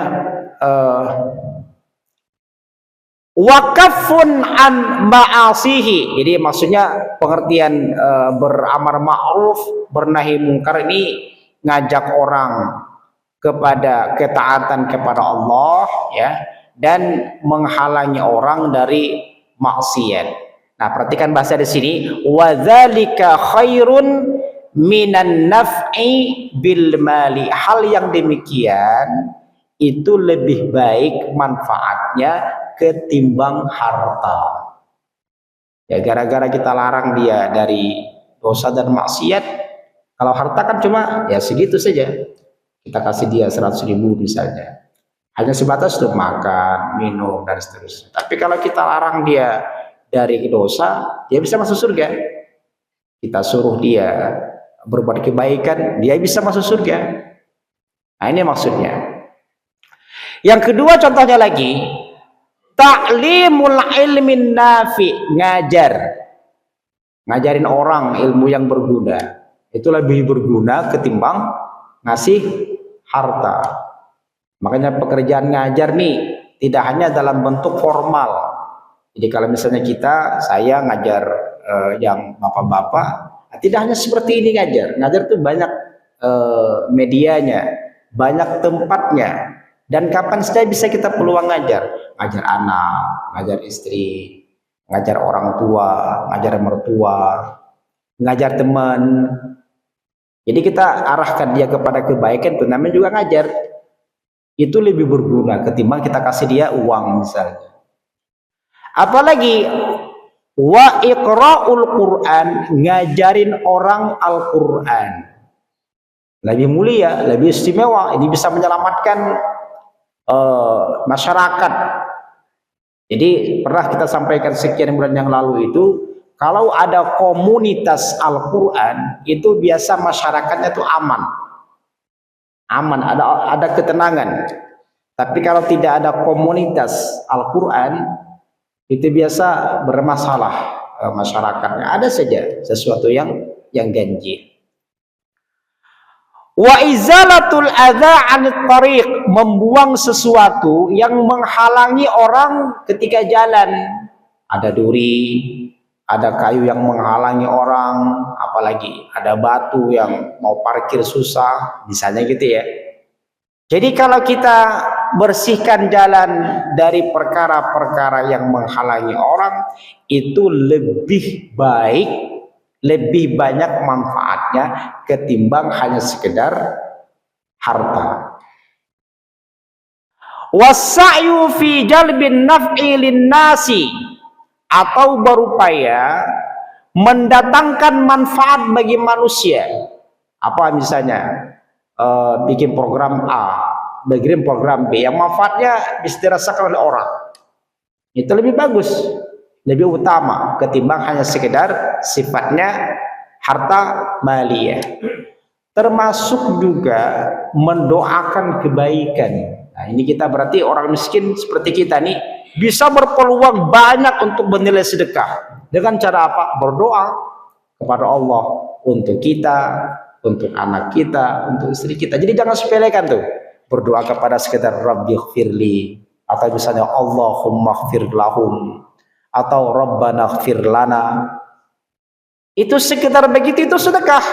Wakafun an ma'asihi. Jadi maksudnya pengertian beramar ma'ruf, bernahi mungkar ini ngajak orang kepada ketaatan kepada Allah ya, dan menghalangi orang dari maksiat. Nah, perhatikan bahasa di sini, wa dzalika khairun minan naf'i bil mali. Hal yang demikian itu lebih baik manfaatnya ketimbang harta. Ya, gara-gara kita larang dia dari dosa dan maksiat. Kalau harta kan cuma ya segitu saja. Kita kasih dia 100.000 misalnya, hanya sebatas untuk makan, minum dan seterusnya. Tapi kalau kita larang dia dari dosa, dia bisa masuk surga. Kita suruh dia berbuat kebaikan, dia bisa masuk surga. Nah, ini maksudnya. Yang kedua contohnya lagi, ta'limul ilmin nafi, ngajarin orang ilmu yang berguna. Itu lebih berguna ketimbang ngasih harta. Makanya pekerjaan ngajar nih tidak hanya dalam bentuk formal. Jadi kalau misalnya saya ngajar yang bapak-bapak, tidak hanya seperti ini ngajar. Ngajar itu banyak medianya, banyak tempatnya. Dan kapan saja bisa kita peluang ngajar. Ngajar anak, ngajar istri, ngajar orang tua, ngajar mertua, ngajar teman. Jadi kita arahkan dia kepada kebaikan, itu namanya juga ngajar. Itu lebih berguna ketimbang kita kasih dia uang misalnya. Apalagi wa iqra'ul Qur'an, ngajarin orang Al-Qur'an. Lebih mulia, lebih istimewa. Ini bisa menyelamatkan masyarakat. Jadi pernah kita sampaikan sekian bulan yang lalu itu, kalau ada komunitas Al-Quran itu biasa masyarakatnya tuh aman, ada ketenangan. Tapi kalau tidak ada komunitas Al-Quran itu biasa bermasalah masyarakatnya. Ada saja sesuatu yang ganjil. Wa izalatul adza 'anit tariq, membuang sesuatu yang menghalangi orang ketika jalan. Ada duri, ada kayu yang menghalangi orang, apalagi ada batu yang mau parkir susah, misalnya gitu ya. Jadi kalau kita bersihkan jalan dari perkara-perkara yang menghalangi orang, itu lebih baik, lebih banyak manfaatnya ketimbang hanya sekedar harta. Wasa'yu fi jalbin naf'i linnasi, atau berupaya mendatangkan manfaat bagi manusia. Apa misalnya bikin program A, bikin program B yang manfaatnya bisa dirasakan oleh orang, itu lebih bagus, lebih utama ketimbang hanya sekedar sifatnya harta maliyah. Termasuk juga mendoakan kebaikan. Nah, ini kita berarti orang miskin seperti kita nih bisa berpeluang banyak untuk bernilai sedekah. Dengan cara apa? Berdoa kepada Allah untuk kita, untuk anak kita, untuk istri kita. Jadi jangan sepelekan tuh. Berdoa kepada sekedar Rabbighfirli, atau misalnya Allahumma ighfir lahum, atau Rabbana ighfir lana. Itu sekedar begitu, itu sedekah.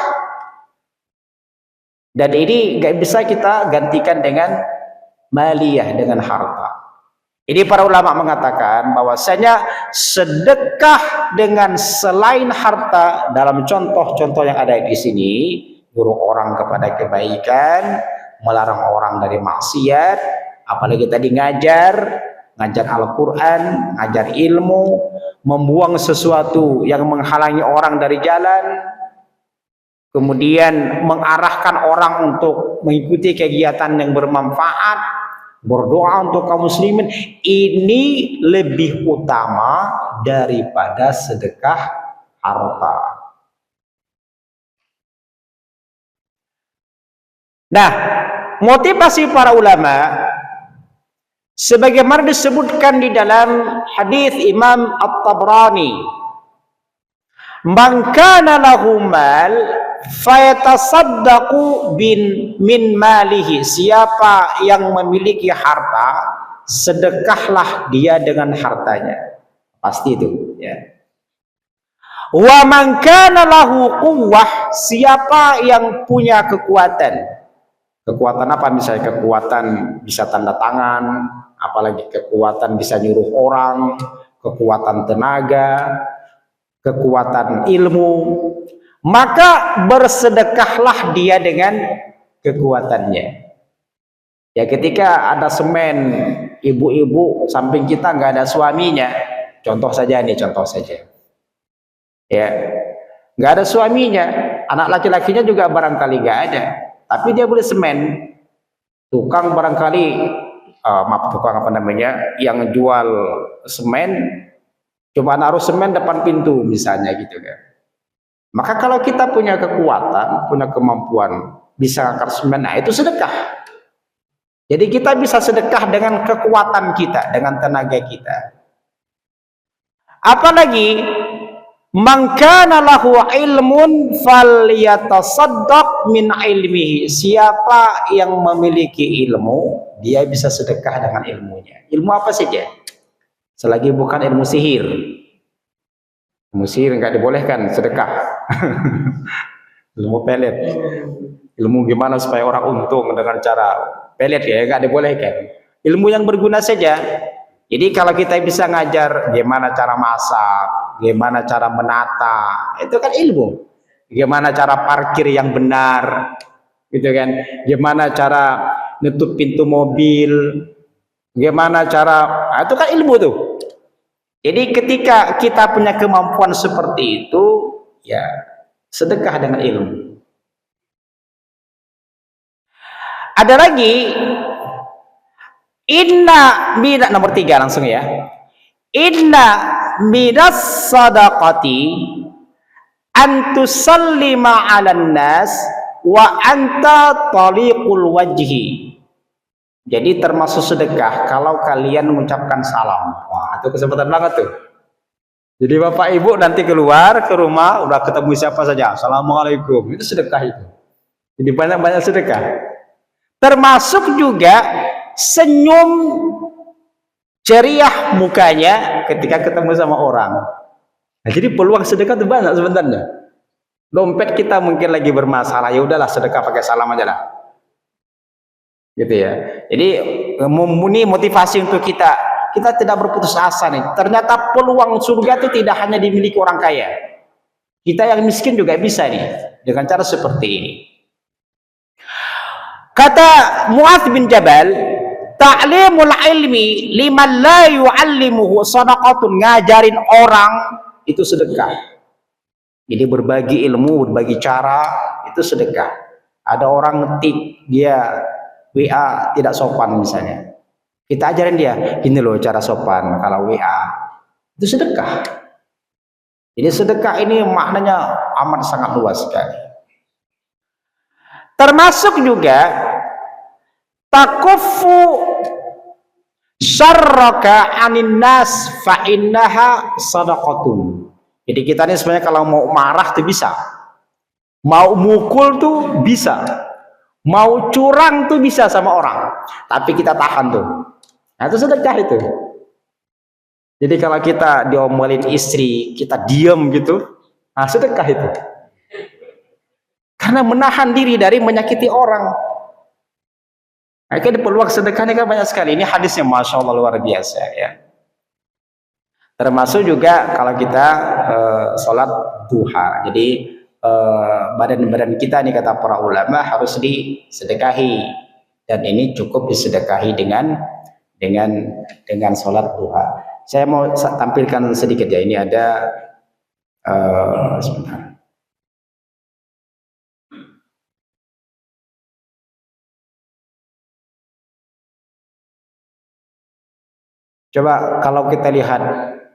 Dan ini gak bisa kita gantikan dengan maliyah, dengan harta. Ini para ulama mengatakan bahwasanya sedekah dengan selain harta, dalam contoh-contoh yang ada di sini, guru orang kepada kebaikan, melarang orang dari maksiat, apalagi tadi ngajar Al-Quran, ngajar ilmu, membuang sesuatu yang menghalangi orang dari jalan, kemudian mengarahkan orang untuk mengikuti kegiatan yang bermanfaat, berdoa untuk kaum muslimin, ini lebih utama daripada sedekah harta. Nah, motivasi para ulama sebagaimana disebutkan di dalam hadis Imam At-Tabrani, man kana lahu mal fayatasaddaqu min malihi, siapa yang memiliki harta, sedekahlah dia dengan hartanya. Pasti itu ya. Wa man kana lahu quwwah, siapa yang punya kekuatan. Kekuatan apa? Misalnya kekuatan bisa tanda tangan, apalagi kekuatan bisa nyuruh orang, kekuatan tenaga, kekuatan ilmu, maka bersedekahlah dia dengan kekuatannya. Ya, ketika ada semen, ibu-ibu samping kita nggak ada suaminya, contoh saja, ya, nggak ada suaminya, anak laki-lakinya juga barangkali nggak ada, tapi dia boleh semen. Tukang barangkali tukang apa namanya, yang jual semen cuma naruh semen depan pintu misalnya gitu kan. Maka kalau kita punya kekuatan, punya kemampuan bisa ngangkat semen, nah itu sedekah. Jadi kita bisa sedekah dengan kekuatan kita, dengan tenaga kita. Apalagi man kana lahu ilmun falyatasaddaq min ilmihi, siapa yang memiliki ilmu, dia bisa sedekah dengan ilmunya. Ilmu apa saja? Selagi bukan ilmu sihir. Ilmu sihir nggak dibolehkan sedekah. Ilmu pelet, ilmu gimana supaya orang untung dengan cara pelet, ya nggak dibolehkan. Ilmu yang berguna saja. Jadi kalau kita bisa ngajar gimana cara masak, gimana cara menata, itu kan ilmu. Gimana cara parkir yang benar, gitu kan? Gimana cara nutup pintu mobil, gimana cara, itu kan ilmu tuh. Jadi ketika kita punya kemampuan seperti itu, ya sedekah dengan ilmu. Ada lagi, inna minas, nomor 3 langsung ya. Inna minas sadaqati an tusallima 'alan nas wa anta taliqul wajhi. Jadi termasuk sedekah kalau kalian mengucapkan salam. Wah, itu kesempatan banget tuh. Jadi bapak ibu nanti keluar ke rumah udah ketemu siapa saja, assalamualaikum, itu sedekah itu. Jadi banyak-banyak sedekah. Termasuk juga senyum ceria mukanya ketika ketemu sama orang. Nah, jadi peluang sedekah itu banyak sebenarnya. Dompet kita mungkin lagi bermasalah, ya udahlah sedekah pakai salam aja lah. Gitu ya. Jadi ini motivasi untuk kita tidak berputus asa nih. Ternyata peluang surga itu tidak hanya dimiliki orang kaya. Kita yang miskin juga bisa nih dengan cara seperti ini. Kata Mu'adz bin Jabal, ta'limul ilmi liman la yu'allimuhu sadaqatun, ngajarin orang itu sedekah. Jadi berbagi ilmu, berbagi cara itu sedekah. Ada orang ngetik dia WA tidak sopan misalnya, kita ajarin dia, ini loh cara sopan kalau WA, itu sedekah. Jadi sedekah ini maknanya amat sangat luas sekali. Termasuk juga takufu syarraka anin nas fa innaha sadaqatun. Jadi kita ini sebenarnya kalau mau marah tuh bisa, mau mukul tuh bisa, mau curang tuh bisa sama orang, tapi kita tahan tuh. Nah, itu sedekah itu. Jadi kalau kita diomelin istri, kita diam gitu, nah sedekah itu. Karena menahan diri dari menyakiti orang. Nah, kan peluang sedekah ini kan banyak sekali. Ini hadisnya Masya Allah luar biasa ya. Termasuk juga kalau kita sholat duha. Jadi badan-badan kita nih kata para ulama harus disedekahi, dan ini cukup disedekahi dengan sholat duha. Saya mau tampilkan sedikit ya, ini ada sebentar. Coba kalau kita lihat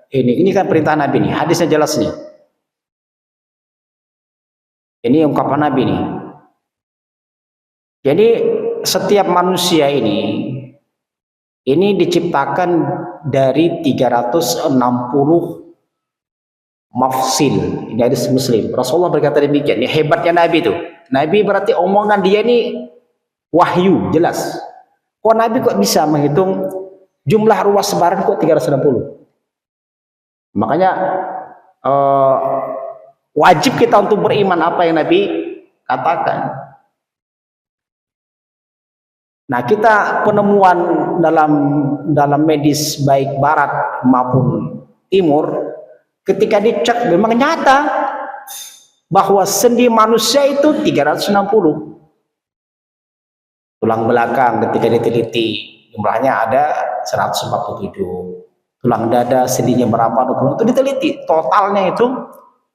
ini kan perintah Nabi nih, hadisnya jelas nih. Ini ungkapan Nabi nih. Jadi setiap manusia ini diciptakan dari 360 mafsil. Ini hadis Muslim. Rasulullah berkata demikian. Ini hebatnya Nabi itu. Nabi berarti omongan dia ini wahyu, jelas. Kok Nabi kok bisa menghitung jumlah ruas sebaran kok 360? Makanya wajib kita untuk beriman apa yang Nabi katakan. Nah, kita penemuan dalam medis baik barat maupun timur, ketika dicek memang nyata bahwa sendi manusia itu 360. Tulang belakang ketika diteliti jumlahnya ada 147. Tulang dada sendinya berapa, 20, itu diteliti, totalnya itu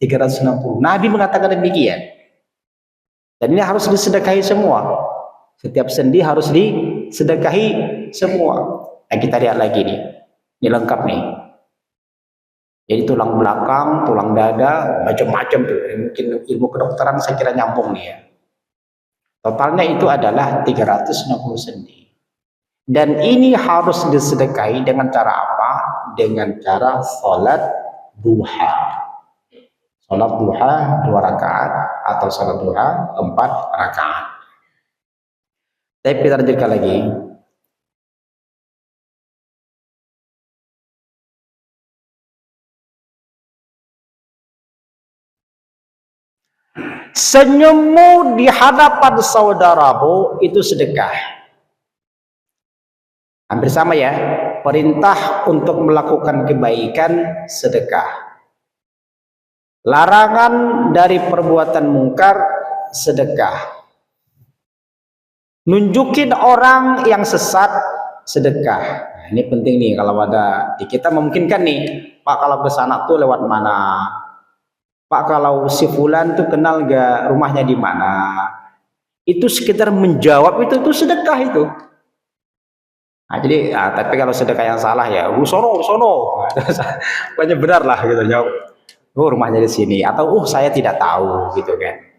360. Nabi mengatakan demikian. Dan ini harus disedekahi semua. Setiap sendi harus disedekahi semua. Nah, kita lihat lagi nih. Ini lengkap nih. Jadi tulang belakang, tulang dada, macam-macam tuh. Mungkin ilmu kedokteran saya kira nyambung nih ya. Totalnya itu adalah 360 sendi. Dan ini harus disedekahi dengan cara apa? Dengan cara sholat duha. Sholat duha 2 rakaat atau sholat duha 4 rakaat. Tapi kita lanjutkan lagi. Senyummu di hadapan saudaramu itu sedekah. Hampir sama ya. Perintah untuk melakukan kebaikan sedekah. Larangan dari perbuatan mungkar sedekah. Nunjukin orang yang sesat sedekah. Nah, ini penting nih kalau ada di kita memungkinkan nih, Pak kalau ke sana tuh lewat mana? Pak kalau si fulan tuh kenal gak rumahnya di mana? Itu sekitar menjawab itu sedekah itu. Nah, jadi tapi kalau sedekah yang salah ya, sono. Banyak benar lah gitu jawab. Rumahnya di sini atau saya tidak tahu gitu kan.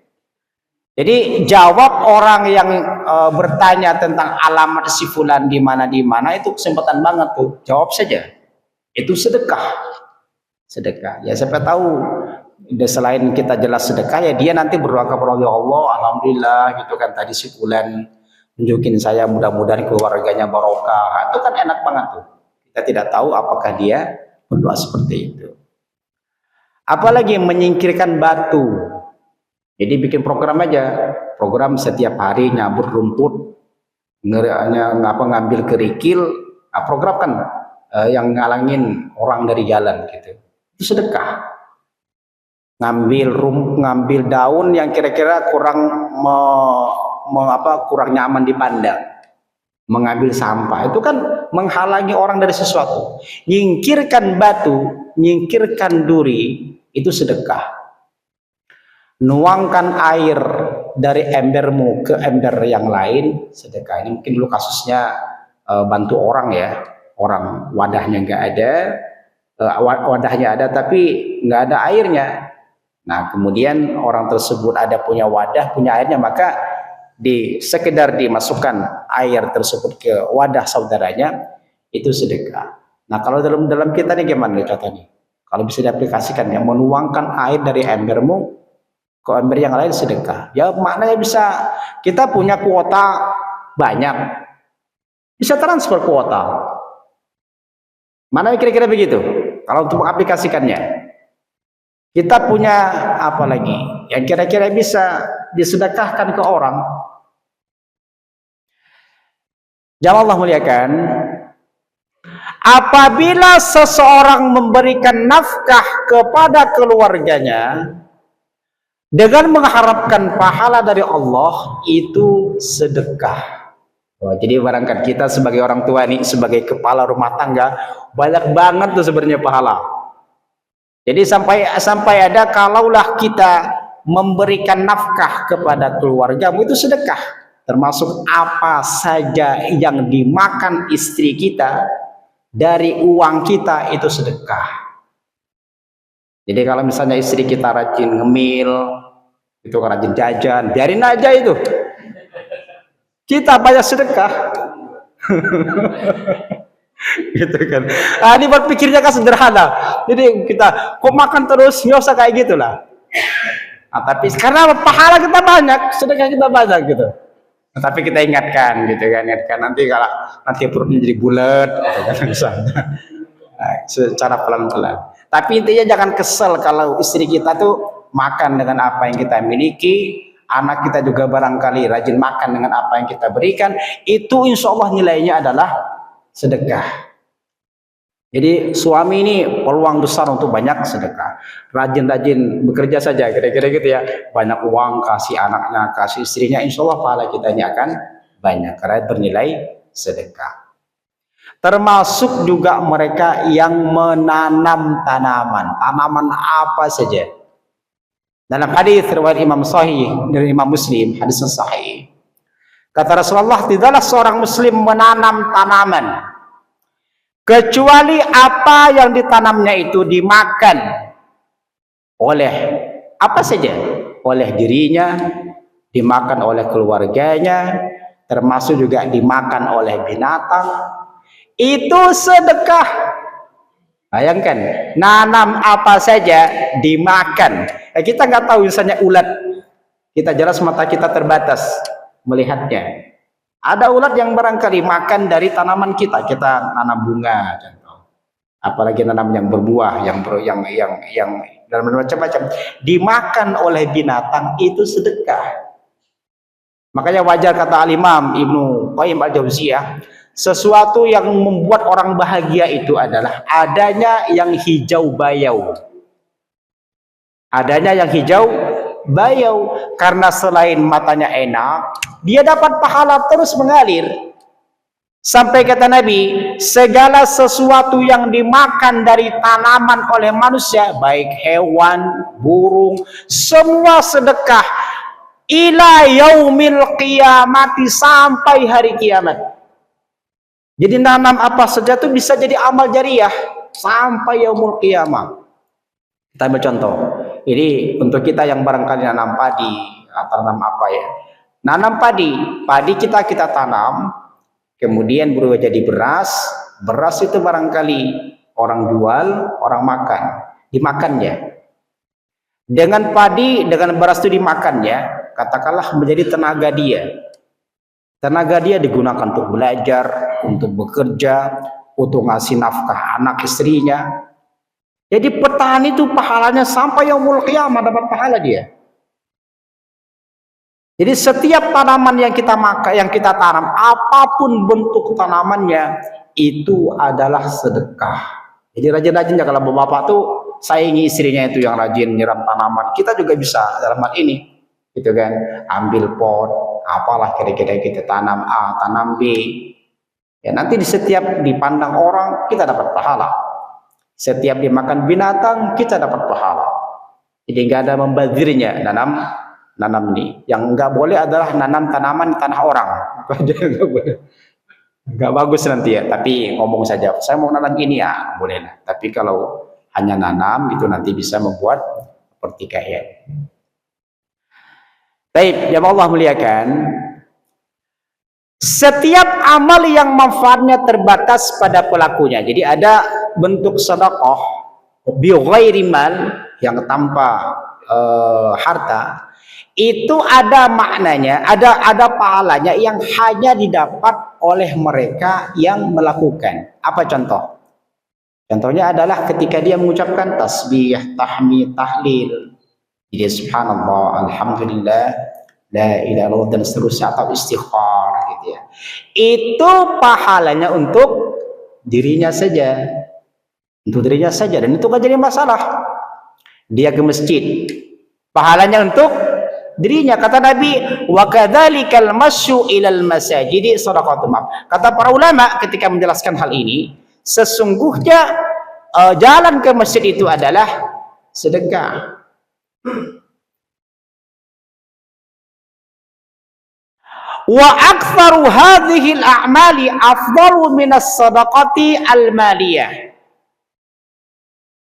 Jadi jawab orang yang bertanya tentang alamat si fulan di mana itu kesempatan banget tuh. Jawab saja. Itu sedekah. Sedekah. Ya siapa tahu selain kita jelas sedekah ya dia nanti berdoa kepada Allah, alhamdulillah gitu kan tadi si fulan tunjukin saya mudah-mudahan keluarganya barokah. Itu kan enak banget tuh. Kita tidak tahu apakah dia berdoa seperti itu. Apalagi menyingkirkan batu. Jadi bikin program aja, program setiap hari nyabut rumput, ngambil kerikil, program kan yang ngalangin orang dari jalan gitu. Itu sedekah. Ngambil daun yang kira-kira kurang kurang nyaman dipandang, mengambil sampah itu kan menghalangi orang dari sesuatu. Nyingkirkan batu, nyingkirkan duri, itu sedekah. Nuangkan air dari embermu ke ember yang lain, sedekah. Ini mungkin dulu kasusnya bantu orang ya, orang wadahnya nggak ada, wadahnya ada tapi nggak ada airnya. Nah, kemudian orang tersebut ada punya wadah, punya airnya, maka sekedar dimasukkan air tersebut ke wadah saudaranya, itu sedekah. Nah, kalau dalam kita nih gimana nih contohnya? Kalau bisa diaplikasikan ya, menuangkan air dari embermu ke ember yang lain sedekah. Ya maknanya bisa, kita punya kuota banyak, bisa transfer kuota. Mana kira-kira begitu? Kalau untuk mengaplikasikannya. Kita punya apa lagi yang kira-kira bisa disedekahkan ke orang? Jamaah Allah muliakan, apabila seseorang memberikan nafkah kepada keluarganya dengan mengharapkan pahala dari Allah, itu sedekah. Jadi barangkali kita sebagai orang tua nih, sebagai kepala rumah tangga, banyak banget tuh sebenarnya pahala. Jadi sampai ada kalaulah kita memberikan nafkah kepada keluargamu, itu sedekah. Termasuk apa saja yang dimakan istri kita dari uang kita, itu sedekah. Jadi kalau misalnya istri kita rajin ngemil, itu rajin jajan, biarin aja itu. Kita banyak sedekah. Gitu kan. Nah, ini berpikirnya kan sederhana. Jadi kita kok makan terus, nggak usah kayak gitulah. Nah, tapi karena pahala kita banyak, sedekah kita banyak gitu. Nah, tapi kita ingatkan gitu kan, nanti kalau nanti perutnya jadi bulat, gitu kan, misalnya. Nah, secara pelan-pelan. Tapi intinya jangan kesel kalau istri kita tuh makan dengan apa yang kita miliki. Anak kita juga barangkali rajin makan dengan apa yang kita berikan. Itu insya Allah nilainya adalah sedekah. Jadi suami ini peluang besar untuk banyak sedekah. Rajin-rajin bekerja saja, kira-kira gitu ya. Banyak uang kasih anaknya, kasih istrinya, insya Allah pahala kita ini akan banyak karena bernilai sedekah. Termasuk juga mereka yang menanam tanaman apa saja. Dalam hadis riwayat Imam Sahih dari Imam Muslim, hadis sahih. Kata Rasulullah, tidaklah seorang muslim menanam tanaman kecuali apa yang ditanamnya itu dimakan oleh apa saja, oleh dirinya, dimakan oleh keluarganya, termasuk juga dimakan oleh binatang. Itu sedekah. Bayangkan, nanam apa saja dimakan. Kita nggak tahu misalnya ulat, kita jelas mata kita terbatas melihatnya. Ada ulat yang barangkali makan dari tanaman kita nanam bunga, contoh. Apalagi nanam yang berbuah, yang dalam macam-macam, dimakan oleh binatang, itu sedekah. Makanya wajar kata Al-Imam Ibnu Qayyim Al-Jauziyah, sesuatu yang membuat orang bahagia itu adalah adanya yang hijau bayau. Adanya yang hijau bayau, karena selain matanya enak, dia dapat pahala terus mengalir. Sampai kata Nabi, segala sesuatu yang dimakan dari tanaman oleh manusia, baik hewan, burung, semua sedekah ila yaumil qiyamati, sampai hari kiamat. Jadi nanam apa saja itu bisa jadi amal jariah sampai yaumul qiyamah. Kita ambil contoh. Ini untuk kita yang barangkali nanam padi atau nanam apa ya. Nanam padi kita tanam, kemudian berubah jadi beras. Beras itu barangkali orang jual, orang makan, dimakannya. Dengan padi, dengan beras itu dimakannya, katakanlah menjadi tenaga dia. Tenaga dia digunakan untuk belajar, untuk bekerja, untuk ngasih nafkah anak istrinya. Jadi petani itu pahalanya sampai yaumul qiyamah dapat pahala dia. Jadi setiap tanaman yang kita makan, yang kita tanam, apapun bentuk tanamannya, itu adalah sedekah. Jadi rajin-rajin ya kalau bapak tuh saingi istrinya itu yang rajin nyiram tanaman. Kita juga bisa dalam hal ini, gitu kan? Ambil pot, apalah kira-kira kita tanam A, tanam B. Ya nanti di setiap dipandang orang kita dapat pahala. Setiap dimakan binatang kita dapat pahala. Jadi nggak ada membazirnya nanam ini. Yang nggak boleh adalah nanam tanaman di tanah orang. Nggak boleh. Nggak bagus nanti ya. Tapi ngomong saja, saya mau nanam ini ya, boleh lah. Tapi kalau hanya nanam itu nanti bisa membuat pertikaian. Baik, yang Allah muliakan. Setiap amal yang manfaatnya terbatas pada pelakunya. Jadi ada bentuk sedekah bi ghairi mal yang tanpa harta, itu ada maknanya, ada pahalanya yang hanya didapat oleh mereka yang melakukan. Apa contoh? Contohnya adalah ketika dia mengucapkan tasbih, tahmid, tahlil. Jadi subhanallah, alhamdulillah, la ilaha illallah dan seterusnya, atau istighfar gitu ya. Itu pahalanya untuk dirinya saja. Untuk dirinya saja, dan itu gak jadi masalah. Dia ke masjid, pahalanya untuk dirinya. Kata Nabi, wa kadzalikal masyu ilal masajidi shadaqatun. Kata para ulama ketika menjelaskan hal ini, sesungguhnya jalan ke masjid itu adalah sedekah. Wa aktsaru hadhihi al-a'mali afdalu min as-sadaqati al-maliyah.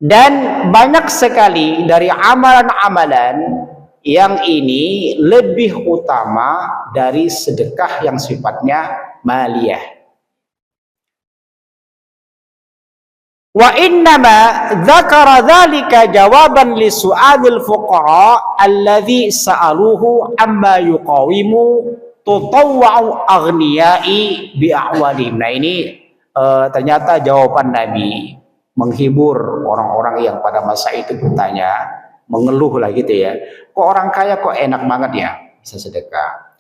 Dan banyak sekali dari amalan-amalan yang ini lebih utama dari sedekah yang sifatnya maliyah. Wa innama dzakara dzalika jawaban li su'alil fuqara alladzi sa'aluhu amma yuqawimu tutawwa'u aghniyai bi'awalihim. Nah ini ternyata jawaban Nabi menghibur orang-orang yang pada masa itu bertanya, mengeluh lah gitu ya. Kok orang kaya kok enak banget ya bisa sedekah.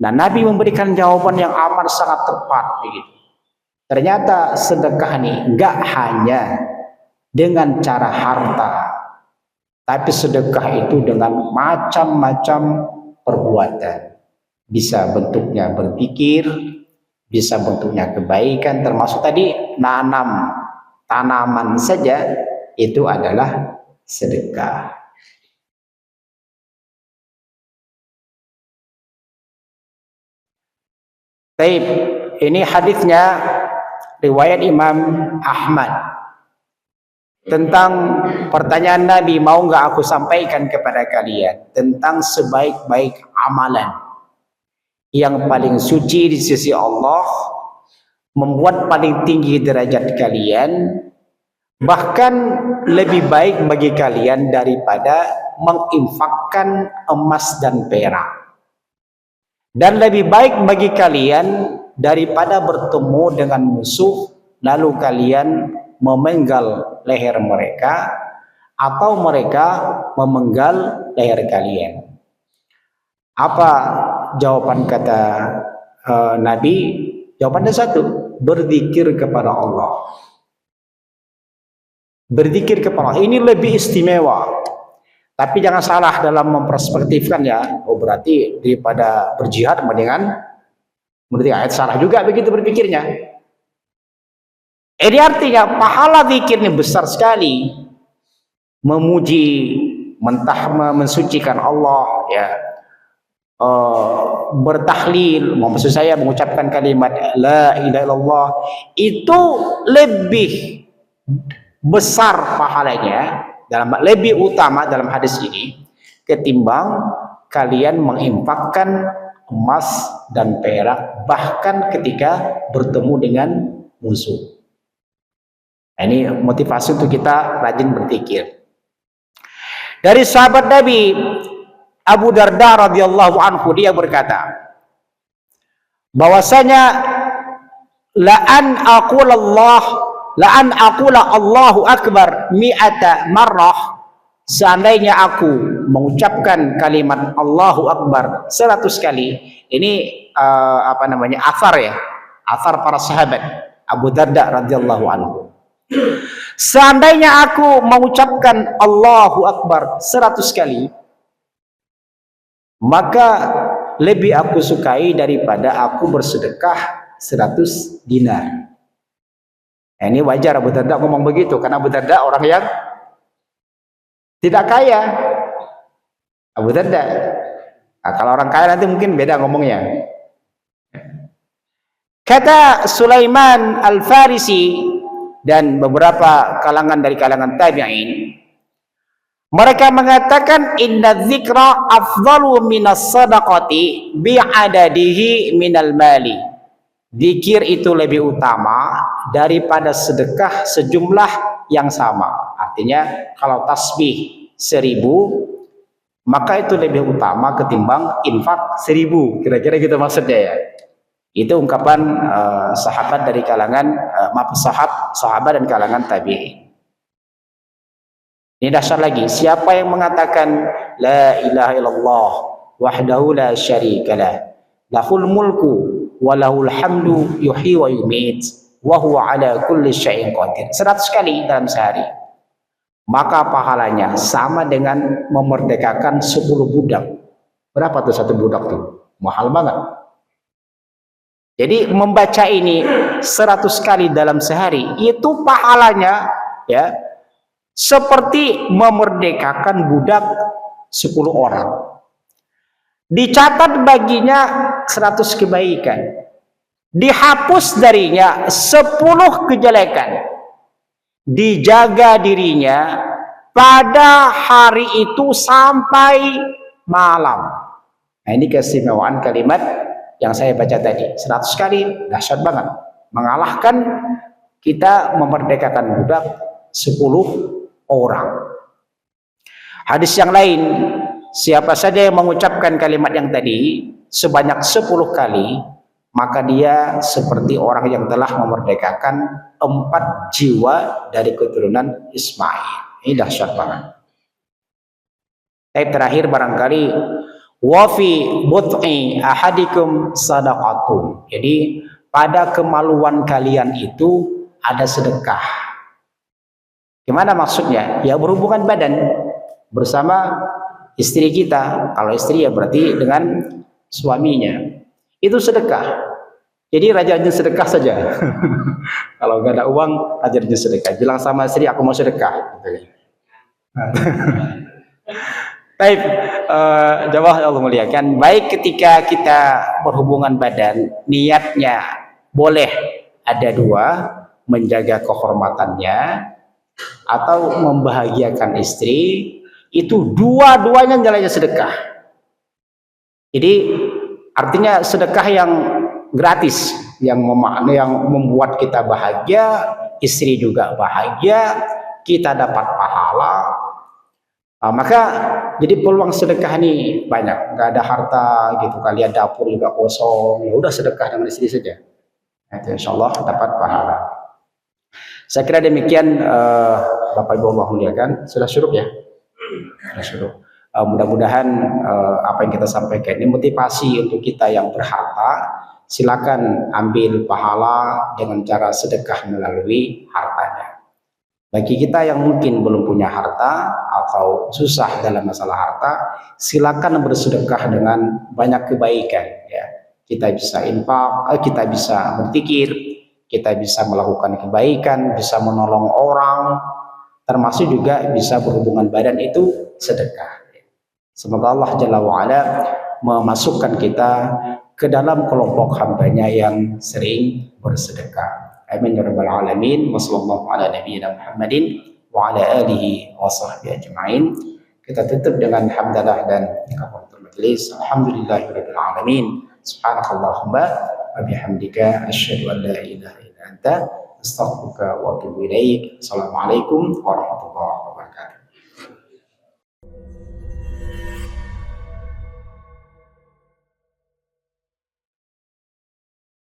Nah Nabi memberikan jawaban yang amat sangat tepat begitu. Ternyata sedekah nih nggak hanya dengan cara harta, tapi sedekah itu dengan macam-macam perbuatan. Bisa bentuknya berpikir, bisa bentuknya kebaikan, termasuk tadi nanam tanaman saja itu adalah sedekah. Baik, ini hadisnya riwayat Imam Ahmad tentang pertanyaan Nabi, mau nggak aku sampaikan kepada kalian tentang sebaik-baik amalan yang paling suci di sisi Allah, membuat paling tinggi derajat kalian, bahkan lebih baik bagi kalian daripada menginfakkan emas dan perak, dan lebih baik bagi kalian daripada bertemu dengan musuh lalu kalian memenggal leher mereka atau mereka memenggal leher kalian. Apa jawaban kata Nabi? Jawabannya satu, berzikir kepada Allah. Berzikir kepada Allah ini lebih istimewa. Tapi jangan salah dalam memperspektifkan ya. Oh berarti daripada berjihad mendingan berarti ayat salah juga begitu berpikirnya. Ini artinya pahala zikir ini besar sekali. Memuji, mensucikan Allah ya. Bertahlil, maksud saya mengucapkan kalimat la ilaha illallah itu lebih besar pahalanya, lebih utama dalam hadis ini ketimbang kalian menginfakkan emas dan perak bahkan ketika bertemu dengan musuh. Nah, ini motivasi untuk kita rajin berpikir. Dari sahabat Nabi Abu Darda radhiyallahu anhu, dia berkata bahwasanya la an aqulallah la an aqula Allahu akbar mi'ata marrah, seandainya aku mengucapkan kalimat Allahu akbar 100 kali. Ini athar ya, athar para sahabat. Abu Darda radhiyallahu anhu, seandainya aku mengucapkan Allahu akbar 100 kali, maka lebih aku sukai daripada aku bersedekah 100 dinar. Ini wajar Abu Darda ngomong begitu, karena Abu Darda orang yang tidak kaya. Abu Darda. Nah, kalau orang kaya nanti mungkin beda ngomongnya. Kata Sulaiman Al-Farisi dan beberapa kalangan dari kalangan tabi'in, mereka mengatakan inna dzikra afdalu minas sadaqati bi'adadihi minal mali. Zikir itu lebih utama daripada sedekah sejumlah yang sama. Artinya kalau tasbih 1000, maka itu lebih utama ketimbang infak 1000. Kira-kira gitu maksudnya ya. Itu ungkapan sahabat dari kalangan sahabat dan kalangan tabi'in. Ini dahsyat lagi. Siapa yang mengatakan la ilaha illallah wahdahu la syarikalah, lahul mulku wa lahul hamdu yuhyi wa yumiit wa huwa ala kulli syai'in qadir 100 kali dalam sehari, maka pahalanya sama dengan memerdekakan 10 budak. Berapa tuh satu budak tuh? Mahal banget. Jadi membaca ini 100 kali dalam sehari itu pahalanya ya seperti memerdekakan budak 10 orang. Dicatat baginya 100 kebaikan, dihapus darinya 10 kejelekan, dijaga dirinya pada hari itu sampai malam. Nah, ini keistimewaan kalimat yang saya baca tadi 100 kali, dahsyat banget, mengalahkan kita memerdekakan budak 10 orang. Hadis yang lain, siapa saja yang mengucapkan kalimat yang tadi sebanyak 10 kali, maka dia seperti orang yang telah memerdekakan 4 jiwa dari keturunan Ismail. Ini dahsyat banget. Terakhir barangkali wa fi but'i ahadikum sadaqatun. Jadi pada kemaluan kalian itu ada sedekah. Gimana maksudnya? Ya berhubungan badan bersama istri kita. Kalau istri ya berarti dengan suaminya. Itu sedekah. Jadi rajin sedekah saja. Kalau nggak ada uang, rajin sedekah. Bilang sama istri, aku mau sedekah. Baik, jamaah Allah muliakan. Baik ketika kita berhubungan badan, niatnya boleh ada dua, menjaga kehormatannya atau membahagiakan istri. Itu dua-duanya nilainya sedekah. Jadi artinya sedekah yang gratis, yang membuat kita bahagia, istri juga bahagia, kita dapat pahala. Maka jadi peluang sedekah ini banyak. Nggak ada harta gitu, kalian dapur juga kosong, ya udah sedekah dengan istri saja. Itu insya Allah dapat pahala. Saya kira demikian, Bapak Ibu Allah muliakan. Sudah syurup ya? Sudah syurup. Mudah-mudahan apa yang kita sampaikan ini motivasi untuk kita yang berharta. Silakan ambil pahala dengan cara sedekah melalui hartanya. Bagi kita yang mungkin belum punya harta atau susah dalam masalah harta, silakan bersedekah dengan banyak kebaikan. Ya, kita bisa infak, kita bisa berzikir, kita bisa melakukan kebaikan, bisa menolong orang, termasuk juga bisa berhubungan badan, itu sedekah. Semoga Allah Jalla wa'ala memasukkan kita ke dalam kelompok hambanya yang sering bersedekah. Amin ya rabbal alamin. Wassallallahu ala nabiyyina Muhammadin wa ala alihi wa sahbihi ajma'in. Kita tutup dengan hamdalah dan kafaratul majlis. Alhamdulillahirabbil alamin. Subhanakallahumma wa bihamdika asyhadu an la ilaha illa anta astaghfiruka wa atubu ilaik. Assalamualaikum warahmatullahi wabarakatuh.